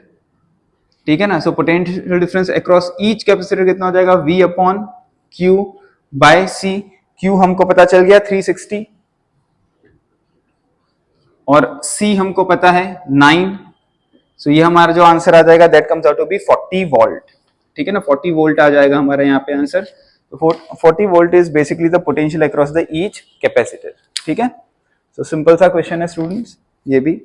ठीक है ना। So potential difference across each capacitor कितना हो जाएगा V upon Q by C। Q हमको पता चल गया 360 और C हमको पता है 9। सो ये हमारा जो आंसर आ जाएगा that comes out to be 40 volt, ठीक है ना। 40 वोल्ट आ जाएगा हमारा यहाँ पे आंसर। तो 40 volt is basically the potential across the each capacitor, ठीक है। सो सिंपल सा क्वेश्चन है स्टूडेंट्स ये भी।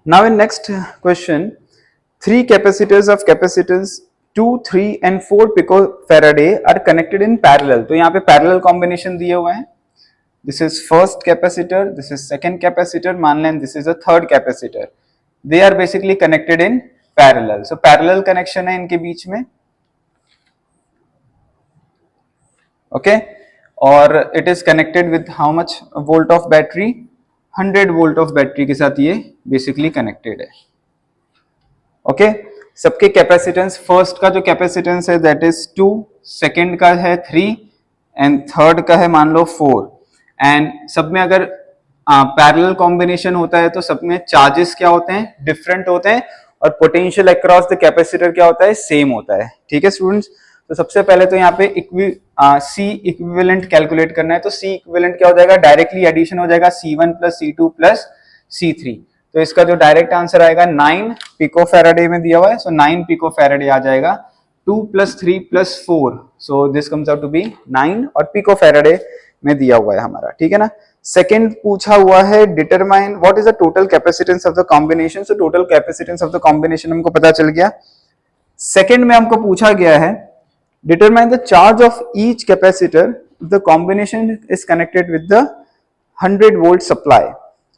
Now in next question, 3 capacitors of capacitance 2, 3 and 4 picofarad are connected in parallel। तो यहाँ पे पैरेलल कॉम्बिनेशन दिए हुए हैं। This is first capacitor, this is second capacitor, मान लें this is a third capacitor. They are basically connected in parallel. So parallel connection है इनके बीच में, okay? और it is connected with how much volt of battery? 100 volt of battery के साथ ये basically connected है, okay? सबके कैपेसिटेंस, फर्स्ट का जो कैपेसिटेंस है दैट इज 2, सेकेंड का है 3 एंड थर्ड का है मान लो 4। एंड सब में अगर पैरेलल कॉम्बिनेशन होता है तो सब में चार्जेस क्या होते हैं डिफरेंट होते हैं, और पोटेंशियल अक्रॉस द कैपेसिटर क्या होता है सेम होता है, ठीक है स्टूडेंट्स। तो सबसे पहले तो यहाँ पे C इक्विवेलेंट कैलकुलेट करना है। तो C इक्विवेलेंट क्या हो जाएगा, डायरेक्टली एडिशन हो जाएगा C1 plus C2 plus C3। तो इसका जो डायरेक्ट आंसर आएगा 9 पिको फैराडे में दिया हुआ है, सो 9 पिको फैराडे आ जाएगा। 2 + 3 + 4, so this comes out to be 9 और पिको फैराडे में दिया हुआ है हमारा, ठीक है ना। सेकंड पूछा हुआ है determine what is the total capacitance of the combination. So total capacitance of the combination हमको पता चल गया। सेकंड में हमको पूछा गया है determine the charge of each capacitor the combination is connected with the 100 volt supply.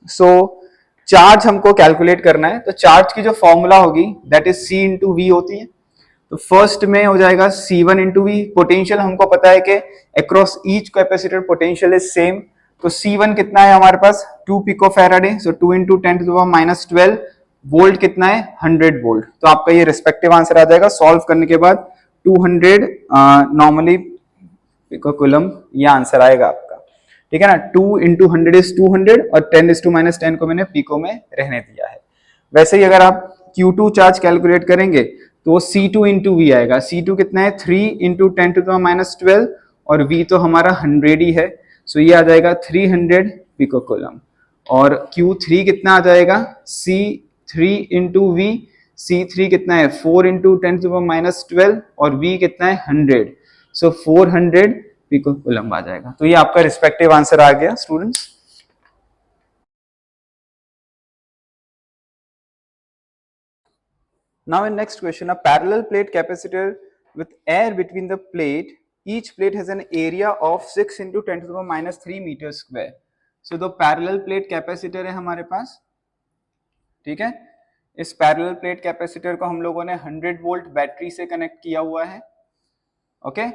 So charge हमको कैलकुलेट करना है, तो चार्ज की जो फॉर्मूला होगी that is C into V होती है। तो फर्स्ट में हो जाएगा C1 इंटू वी। पोटेंशियल हमको पता है कि across each capacitor potential is same, तो C1 कितना है हमारे पास 2 पिको फैराडे, सो 2 इंटू 10⁻⁻12 वोल्ट कितना है 100 वोल्ट। तो आपका ये रिस्पेक्टिव आंसर आ जाएगा सॉल्व करने के बाद 200 नॉर्मली पिको कूलम ये आंसर आएगा आपका, ठीक है ना। 2 इंटू 100 इज 200 और 10⁻10 को मैंने पिको में रहने दिया है। वैसे ही अगर आप Q2 चार्ज कैलकुलेट करेंगे तो C2 इंटू वी आएगा। C2 कितना है 3 इंटू 10⁻12 और V तो हमारा 100 ही है, सो ये आ जाएगा 300 पिको कूलम। और Q3 कितना आ जाएगा C3 इंटू वी। C3 कितना है 4 इंटू 10⁻12 और V कितना है 100, सो 400 पिको कूलम आ जाएगा। तो ये आपका रिस्पेक्टिव आंसर आ गया students. Now in next question, a parallel plate capacitor with air between the plate, each plate has an area of 6 into 10⁻³ metre square. So दो पैरेलल प्लेट कैपेसिटर है हमारे पास, ठीक है। इस पैरेलल प्लेट कैपेसिटर को हम लोगों ने 100 वोल्ट बैटरी से कनेक्ट किया हुआ है, ओके।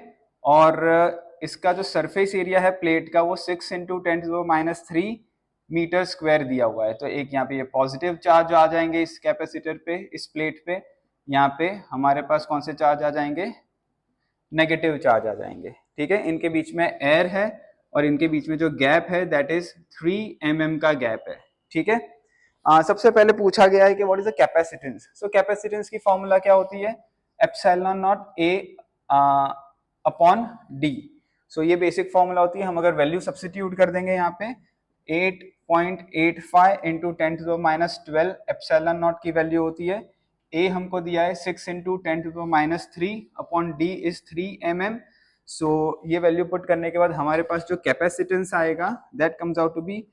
और इसका जो सरफेस एरिया है प्लेट का वो 6 into 10⁻³ मीटर स्क्वायर दिया हुआ है। तो एक यहाँ पे ये पॉजिटिव चार्ज आ जाएंगे इस कैपेसिटर पे, इस प्लेट पे। यहाँ पे हमारे पास कौन से चार्ज आ जाएंगे, नेगेटिव चार्ज आ जाएंगे, ठीक है। इनके बीच में एयर है और इनके बीच में जो गैप है दैट इज 3 mm का गैप है, ठीक है। सबसे पहले पूछा गया है कि what is the capacitance. So capacitance की फॉर्मूला क्या होती है, epsilon not A upon D। सो ये बेसिक फॉर्मूला होती है। हम अगर वैल्यू सब्स्टिट्यूट कर देंगे यहाँ पे 8.85 इंटू 10⁻12 एप्सिलॉन नॉट की वैल्यू होती है। A हमको दिया है 6 into 10⁻³ upon D is 3 mm। सो ये वैल्यू पुट करने के बाद हमारे पास जो कैपेसिटेंस आएगा that comes out to be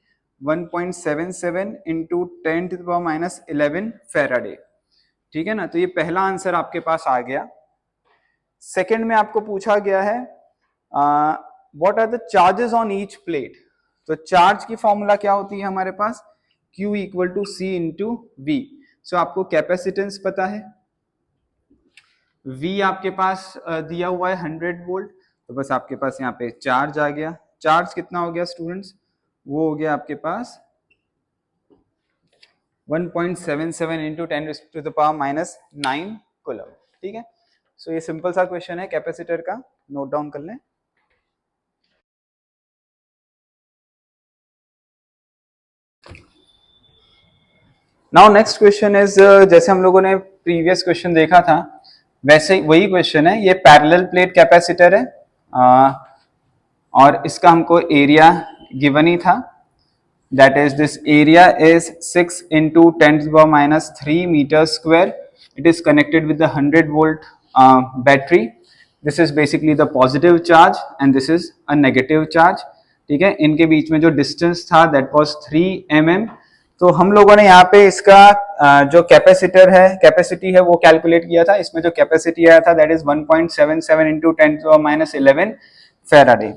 1.77 into 10⁻11 faraday, ठीक है ना। तो ये पहला आंसर आपके पास आ गया। सेकेंड में आपको पूछा गया है what are the charges on each plate. तो चार्ज की फॉर्मूला क्या होती है हमारे पास, Q equal to C into V. So आपको कैपेसिटेंस पता है, V आपके पास दिया हुआ है 100 वोल्ट, तो बस आपके पास यहाँ पे चार्ज आ गया। चार्ज कितना हो गया स्टूडेंट्स, वो हो गया आपके पास 1.77 इंटू 10⁻⁹ कूलम, ठीक है। सो ये सिंपल सा क्वेश्चन है कैपेसिटर का, नोट डाउन कर लें। नाउ नेक्स्ट क्वेश्चन इज, जैसे हम लोगों ने प्रीवियस क्वेश्चन देखा था वैसे वही क्वेश्चन है। ये पैरेलल प्लेट कैपेसिटर है और इसका हमको एरिया गिवन ही था, that is this area is 6 into 10⁻³ metre square. It is connected with the 100 volt battery. This is basically the positive charge and this is a negative charge, ठीक है। इनके बीच में जो डिस्टेंस था दैट वाज 3 mm। तो हम लोगों ने यहाँ पे इसका जो कैपेसिटर है, कैपेसिटी है वो कैलकुलेट किया था। इसमें जो कैपेसिटी आया था दैट इज 1.77 इंटू 10⁻11 फैराडे,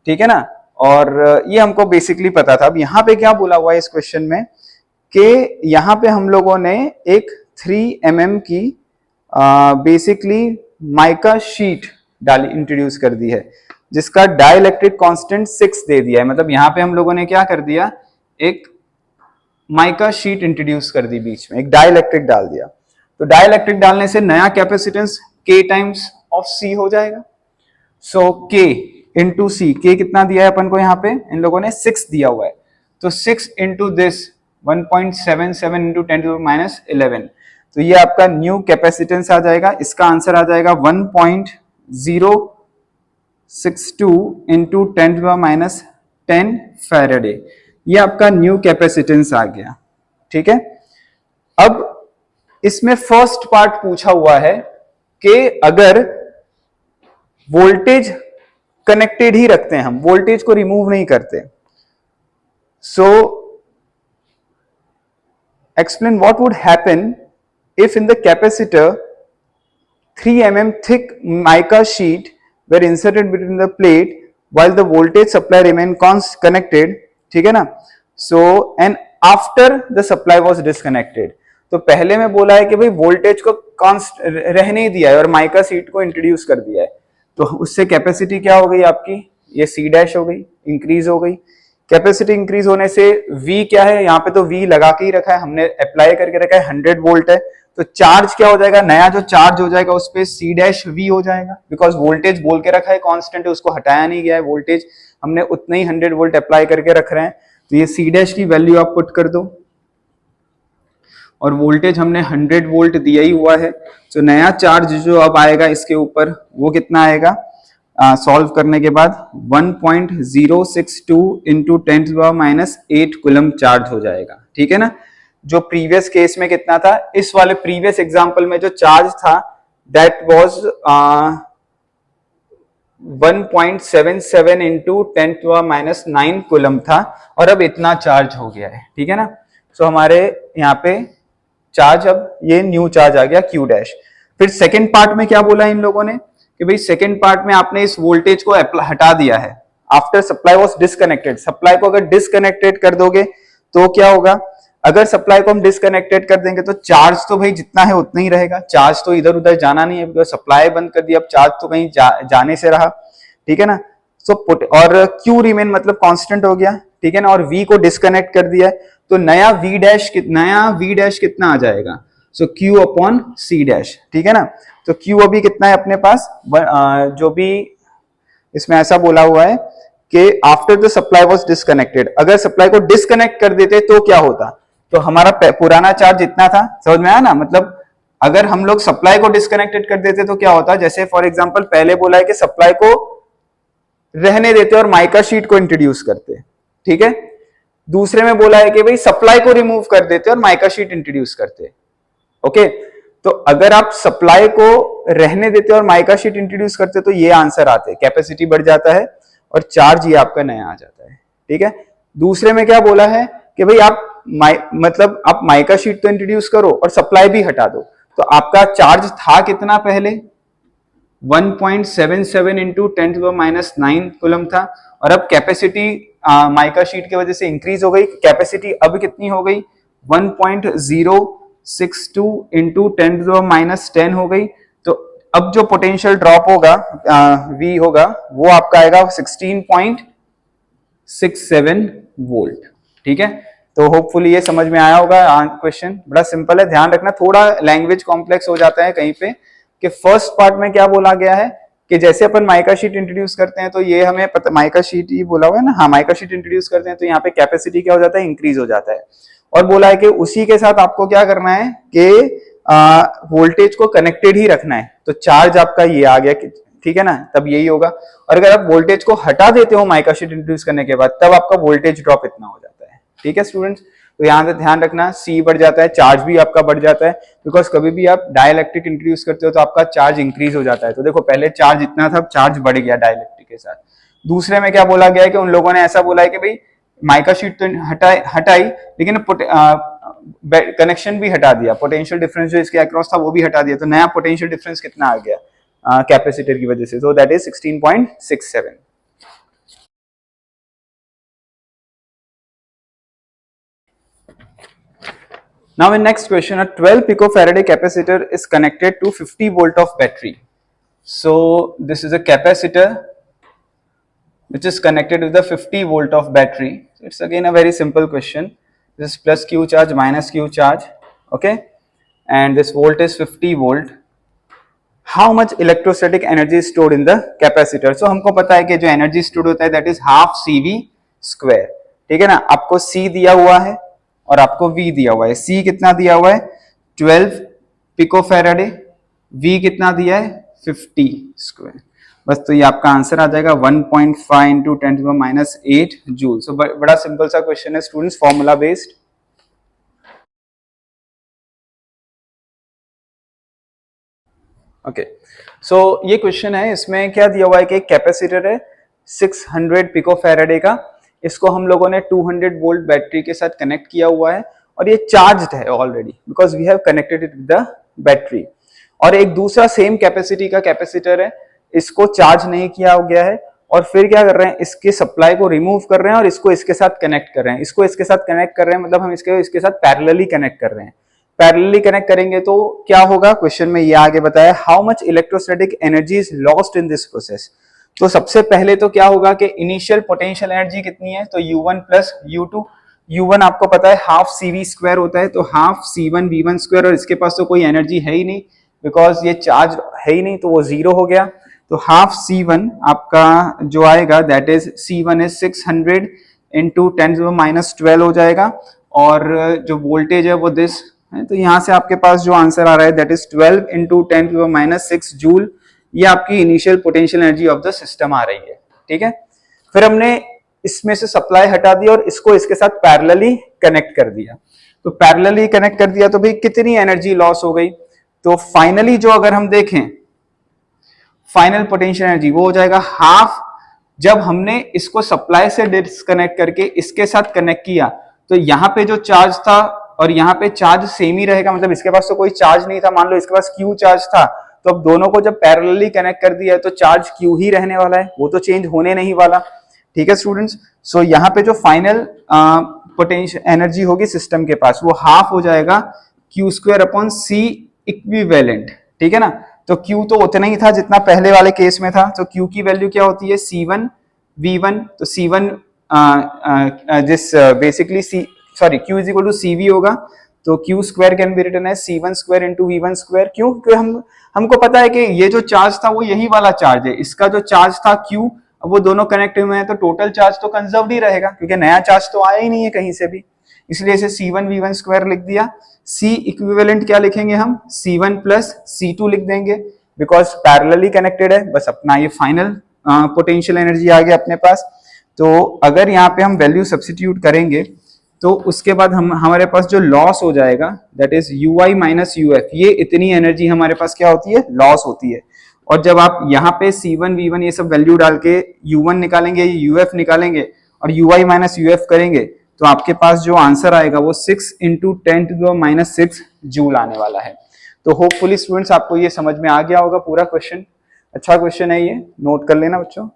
ठीक है ना। और ये हमको बेसिकली पता था। अब यहाँ पे क्या बोला हुआ है इस क्वेश्चन में कि यहाँ पे हम लोगों ने एक 3 mm की बेसिकली माइका शीट डाली, इंट्रोड्यूस कर दी है, जिसका डाइलेक्ट्रिक कांस्टेंट 6 दे दिया है। मतलब यहाँ पे हम लोगों ने क्या कर दिया, एक माइका शीट इंट्रोड्यूस कर दी, बीच में एक डाइलेक्ट्रिक डाल दिया। तो डाइलेक्ट्रिक डालने से नया capacitance K times of C हो जाएगा। So K into C, K कितना दिया है अपन को यहाँ पे, इन लोगों ने 6 दिया हुआ है। तो 6 इंटू दिस 1.77 इंटू 10⁻11, तो ये आपका न्यू कैपेसिटेंस आ जाएगा। इसका आंसर आ जाएगा 1.062 इंटू 10⁻10 फैराडे। ये आपका न्यू कैपेसिटेंस आ गया, ठीक है। अब इसमें फर्स्ट पार्ट पूछा हुआ है कि अगर वोल्टेज कनेक्टेड ही रखते हैं, हम वोल्टेज को रिमूव नहीं करते, सो explain what would happen if in the capacitor 3 mm thick mica sheet were inserted between the plate while the voltage supply remained connected, ठीक है ना। so and after the supply was disconnected, तो पहले में बोला है कि भाई वोल्टेज को कॉन्स्ट रहने ही दिया है और माइका शीट को इंट्रोड्यूस कर दिया है, तो उससे कैपेसिटी क्या हो गई आपकी, ये सी डैश हो गई, इंक्रीज हो गई। कैपेसिटी इंक्रीज होने से V क्या है, यहाँ पे तो V लगा के ही रखा है हमने, अप्लाई करके रखा है, 100 वोल्ट है, तो चार्ज क्या हो जाएगा, नया जो चार्ज हो जाएगा उस पे C डैश V हो जाएगा, बिकॉज वोल्टेज बोल के रखा है कांस्टेंट है, उसको हटाया नहीं गया है, वोल्टेज हमने उतना ही 100 वोल्ट अप्लाई करके रख रहे हैं, तो ये C डैश की वैल्यू आप पुट कर दो, और वोल्टेज हमने 100 वोल्ट दिया ही हुआ है, तो नया चार्ज जो अब आएगा इसके ऊपर वो कितना आएगा, सॉल्व करने के बाद 1.062 इंटू 10⁻⁸ कूलम चार्ज हो जाएगा, ठीक है ना। जो प्रीवियस केस में कितना था, इस वाले प्रीवियस एग्जांपल में जो चार्ज था दैट वाज 1.77 इंटू 10⁻⁹ कूलम था, और अब इतना चार्ज हो गया है, ठीक है ना। सो हमारे यहाँ पे चार्ज, अब ये न्यू चार्ज आ गया Q डैश। फिर सेकेंड पार्ट में क्या बोला इन लोगों ने कि भाई सेकेंड पार्ट में आपने इस वोल्टेज को हटा दिया है, after supply was disconnected, supply को अगर डिसकनेक्टेड कर दोगे तो क्या होगा, अगर सप्लाई को हम डिसकनेक्टेड कर देंगे तो चार्ज तो भाई जितना है उतना ही रहेगा, चार्ज तो इधर उधर जाना नहीं है, बिकॉज सप्लाई बंद कर दी, अब चार्ज तो कहीं जाने से रहा, ठीक है ना। सो और Q रिमेन मतलब कांस्टेंट हो गया, ठीक है ना, और V को डिसकनेक्ट कर दिया है, तो नया V डैश कितना आ जाएगा, सो Q अपॉन C डैश, ठीक है ना। तो Q अभी कितना है अपने पास, जो भी इसमें ऐसा बोला हुआ है कि after the supply was disconnected, अगर सप्लाई को डिसकनेक्ट कर देते तो क्या होता, तो हमारा पुराना चार्ज इतना था, समझ में आया ना, मतलब अगर हम लोग सप्लाई को डिसकनेक्टेड कर देते तो क्या होता, जैसे फॉर एग्जांपल पहले बोला है कि सप्लाई को रहने देते और माइका शीट को इंट्रोड्यूस करते, ठीक है। दूसरे में बोला है कि भाई सप्लाई को रिमूव कर देते और माइका शीट इंट्रोड्यूस करते, ओके। तो अगर आप सप्लाई को रहने देते और माइका शीट इंट्रोड्यूस करते तो ये आंसर आते, कैपेसिटी बढ़ जाता है और चार्ज ये आपका नया आ जाता है, ठीक है। दूसरे में क्या बोला है कि भाई आप मतलब आप माइका शीट तो इंट्रोड्यूस करो और सप्लाई भी हटा दो, तो आपका चार्ज था कितना पहले, 1.77 इंटू 10⁻⁹ कूलम था, और अब कैपेसिटी माइका शीट की वजह से इंक्रीज हो गई, कैपेसिटी अब कितनी हो गई, 1.062 इंटू 10⁻⁻ हो गई। तो अब जो पोटेंशियल ड्रॉप होगा V होगा वो आपका आएगा 16.67 वोल्ट, ठीक है। तो होपफुली ये समझ में आया होगा, क्वेश्चन बड़ा सिंपल है, ध्यान रखना थोड़ा लैंग्वेज कॉम्प्लेक्स हो जाता है कहीं पे, कि फर्स्ट पार्ट में क्या बोला गया है कि जैसे अपन माइका शीट इंट्रोड्यूस करते हैं तो ये हमें पता, माइका शीट ही बोला हुआ है ना, हाँ माइका शीट इंट्रोड्यूस करते हैं तो यहाँ पे कैपेसिटी क्या हो जाता है, इंक्रीज हो जाता है, और बोला है कि उसी के साथ आपको क्या करना है कि वोल्टेज को कनेक्टेड ही रखना है, तो चार्ज आपका ये आ गया, ठीक है ना, तब यही होगा। और अगर आप वोल्टेज को हटा देते हो माइका शीट इंट्रोड्यूस करने के बाद, तब आपका वोल्टेज ड्रॉप इतना हो जाता है, ठीक है स्टूडेंट्स। तो यहाँ से ध्यान रखना, C बढ़ जाता है, चार्ज भी आपका बढ़ जाता है, बिकॉज कभी भी आप डाइलेक्ट्रिक इंट्रोड्यूस करते हो तो आपका चार्ज इंक्रीज हो जाता है। तो देखो पहले चार्ज इतना था, चार्ज बढ़ गया डाइलेक्ट्रिक के साथ। दूसरे में क्या बोला गया है कि उन लोगों ने ऐसा बोला है कि भाई माइका शीट तो हटाई लेकिन कनेक्शन भी हटा दिया, पोटेंशियल डिफरेंस जो इसके अक्रॉस था वो भी हटा दिया, तो नया पोटेंशियल डिफरेंस कितना आ गया कैपेसिटर की वजह से, सो that is 16.67। Now in next question, a 12 picofarad capacitor is connected to 50 volt of battery. So this is a capacitor which is connected with the 50 volt of battery. It's again a very simple question. This is plus Q charge minus Q charge, okay, and this volt is 50 volt. How much electrostatic energy is stored in the capacitor? So हमको पता है कि जो energy stored होता है that is half CV square, ठीक है ना। आपको C दिया हुआ है और आपको V दिया हुआ है। C कितना दिया हुआ है 12 पिकोफैराडे, V कितना दिया है 50 स्क्वायर, बस तो ये आपका आंसर आ जाएगा 1.5 इंटू 10⁻⁸ जूल। सो बड़ा सिंपल सा क्वेश्चन है स्टूडेंट्स, फॉर्मूला बेस्ड। ओके, सो ये क्वेश्चन है, इसमें क्या दिया हुआ है कि एक कैपेसिटर है 600 पिको फैराडे का, इसको हम लोगों ने 200 वोल्ट बैटरी के साथ कनेक्ट किया हुआ है और ये चार्ज्ड है already because we have connected it with the battery. और एक दूसरा सेम कैपेसिटी का कैपेसिटर है, इसको चार्ज नहीं किया गया है और फिर क्या कर रहे हैं, इसके सप्लाई को रिमूव कर रहे हैं और इसको इसके साथ कनेक्ट कर रहे हैं। इसको इसके साथ कनेक्ट कर रहे हैं मतलब हम इसके साथ पैरेलली कनेक्ट कर रहे हैं। पैरेलली कनेक्ट करेंगे तो क्या होगा, क्वेश्चन में ये आगे बताया, how much electrostatic energy is lost in this process. तो सबसे पहले तो क्या होगा कि इनिशियल पोटेंशियल एनर्जी कितनी है, तो U1 प्लस U2। U1 आपको पता है हाफ CV स्क्वायर होता है, तो हाफ C1 V1 स्क्वायर, और इसके पास तो कोई एनर्जी है ही नहीं बिकॉज ये चार्ज है ही नहीं, तो वो जीरो हो गया। तो हाफ C1 आपका जो आएगा that is C1 is 600 into 10⁻12 हो जाएगा, और जो वोल्टेज है वो दिस है, तो यहां से आपके पास जो आंसर आ रहा है दैट इज 12 इंटू 10⁻6 जूल, ये आपकी initial potential energy of the system आ रही है। ठीक है, फिर हमने इसमें से सप्लाई हटा दी और इसको इसके साथ पैरेलली कनेक्ट कर दिया। तो पैरेलली कनेक्ट कर दिया तो भाई कितनी एनर्जी लॉस हो गई, तो फाइनली जो अगर हम देखें फाइनल पोटेंशियल एनर्जी वो हो जाएगा हाफ। जब हमने इसको सप्लाई से डिस्कनेक्ट करके इसके साथ कनेक्ट किया तो यहाँ पे जो चार्ज था और यहाँ पे चार्ज सेम ही रहेगा, मतलब इसके पास तो कोई चार्ज नहीं था, मान लो इसके पास Q चार्ज था, तो अब दोनों को जब पैरेलली कनेक्ट कर दिया है तो चार्ज Q ही रहने वाला है, वो तो चेंज होने नहीं वाला। ठीक है स्टूडेंट्स, सो यहाँ पे जो फाइनल पोटेंशियल एनर्जी होगी सिस्टम के पास वो हाफ हो जाएगा Q² C इक्विवेलेंट। ठीक है ना, तो Q तो उतना ही था जितना पहले वाले केस में था, तो Q की वैल्यू क्या होती है C1 V1, तो C1 basically Q is equal to CV होगा, तो Q² can be written as C1² into V1²। क्यों, क्योंकि हमको पता है कि ये जो चार्ज था वो यही वाला चार्ज है, इसका जो चार्ज था Q, अब वो दोनों कनेक्ट हुए हैं तो टोटल चार्ज तो कंजर्व्ड ही रहेगा क्योंकि नया चार्ज तो आया ही नहीं है कहीं से भी, इसलिए इसे C1 V1² लिख दिया। C इक्विवेलेंट क्या लिखेंगे हम, C1 प्लस C2 लिख देंगे बिकॉज पैरेलली कनेक्टेड है। बस अपना ये फाइनल पोटेंशियल एनर्जी आ गया अपने पास। तो अगर यहाँ पे हम वैल्यू सब्स्टिट्यूट करेंगे तो उसके बाद हमारे पास जो लॉस हो जाएगा that is UI minus UF, ये इतनी एनर्जी हमारे पास क्या होती है, लॉस होती है। और जब आप यहाँ पे C1 V1 ये सब वैल्यू डाल के U1 निकालेंगे, UF निकालेंगे और UI माइनस UF करेंगे तो आपके पास जो आंसर आएगा वो 6 इंटू 10⁻6 जूल आने वाला है। तो होपफुली स्टूडेंट्स आपको ये समझ में आ गया होगा पूरा क्वेश्चन। अच्छा क्वेश्चन है ये, नोट कर लेना बच्चों।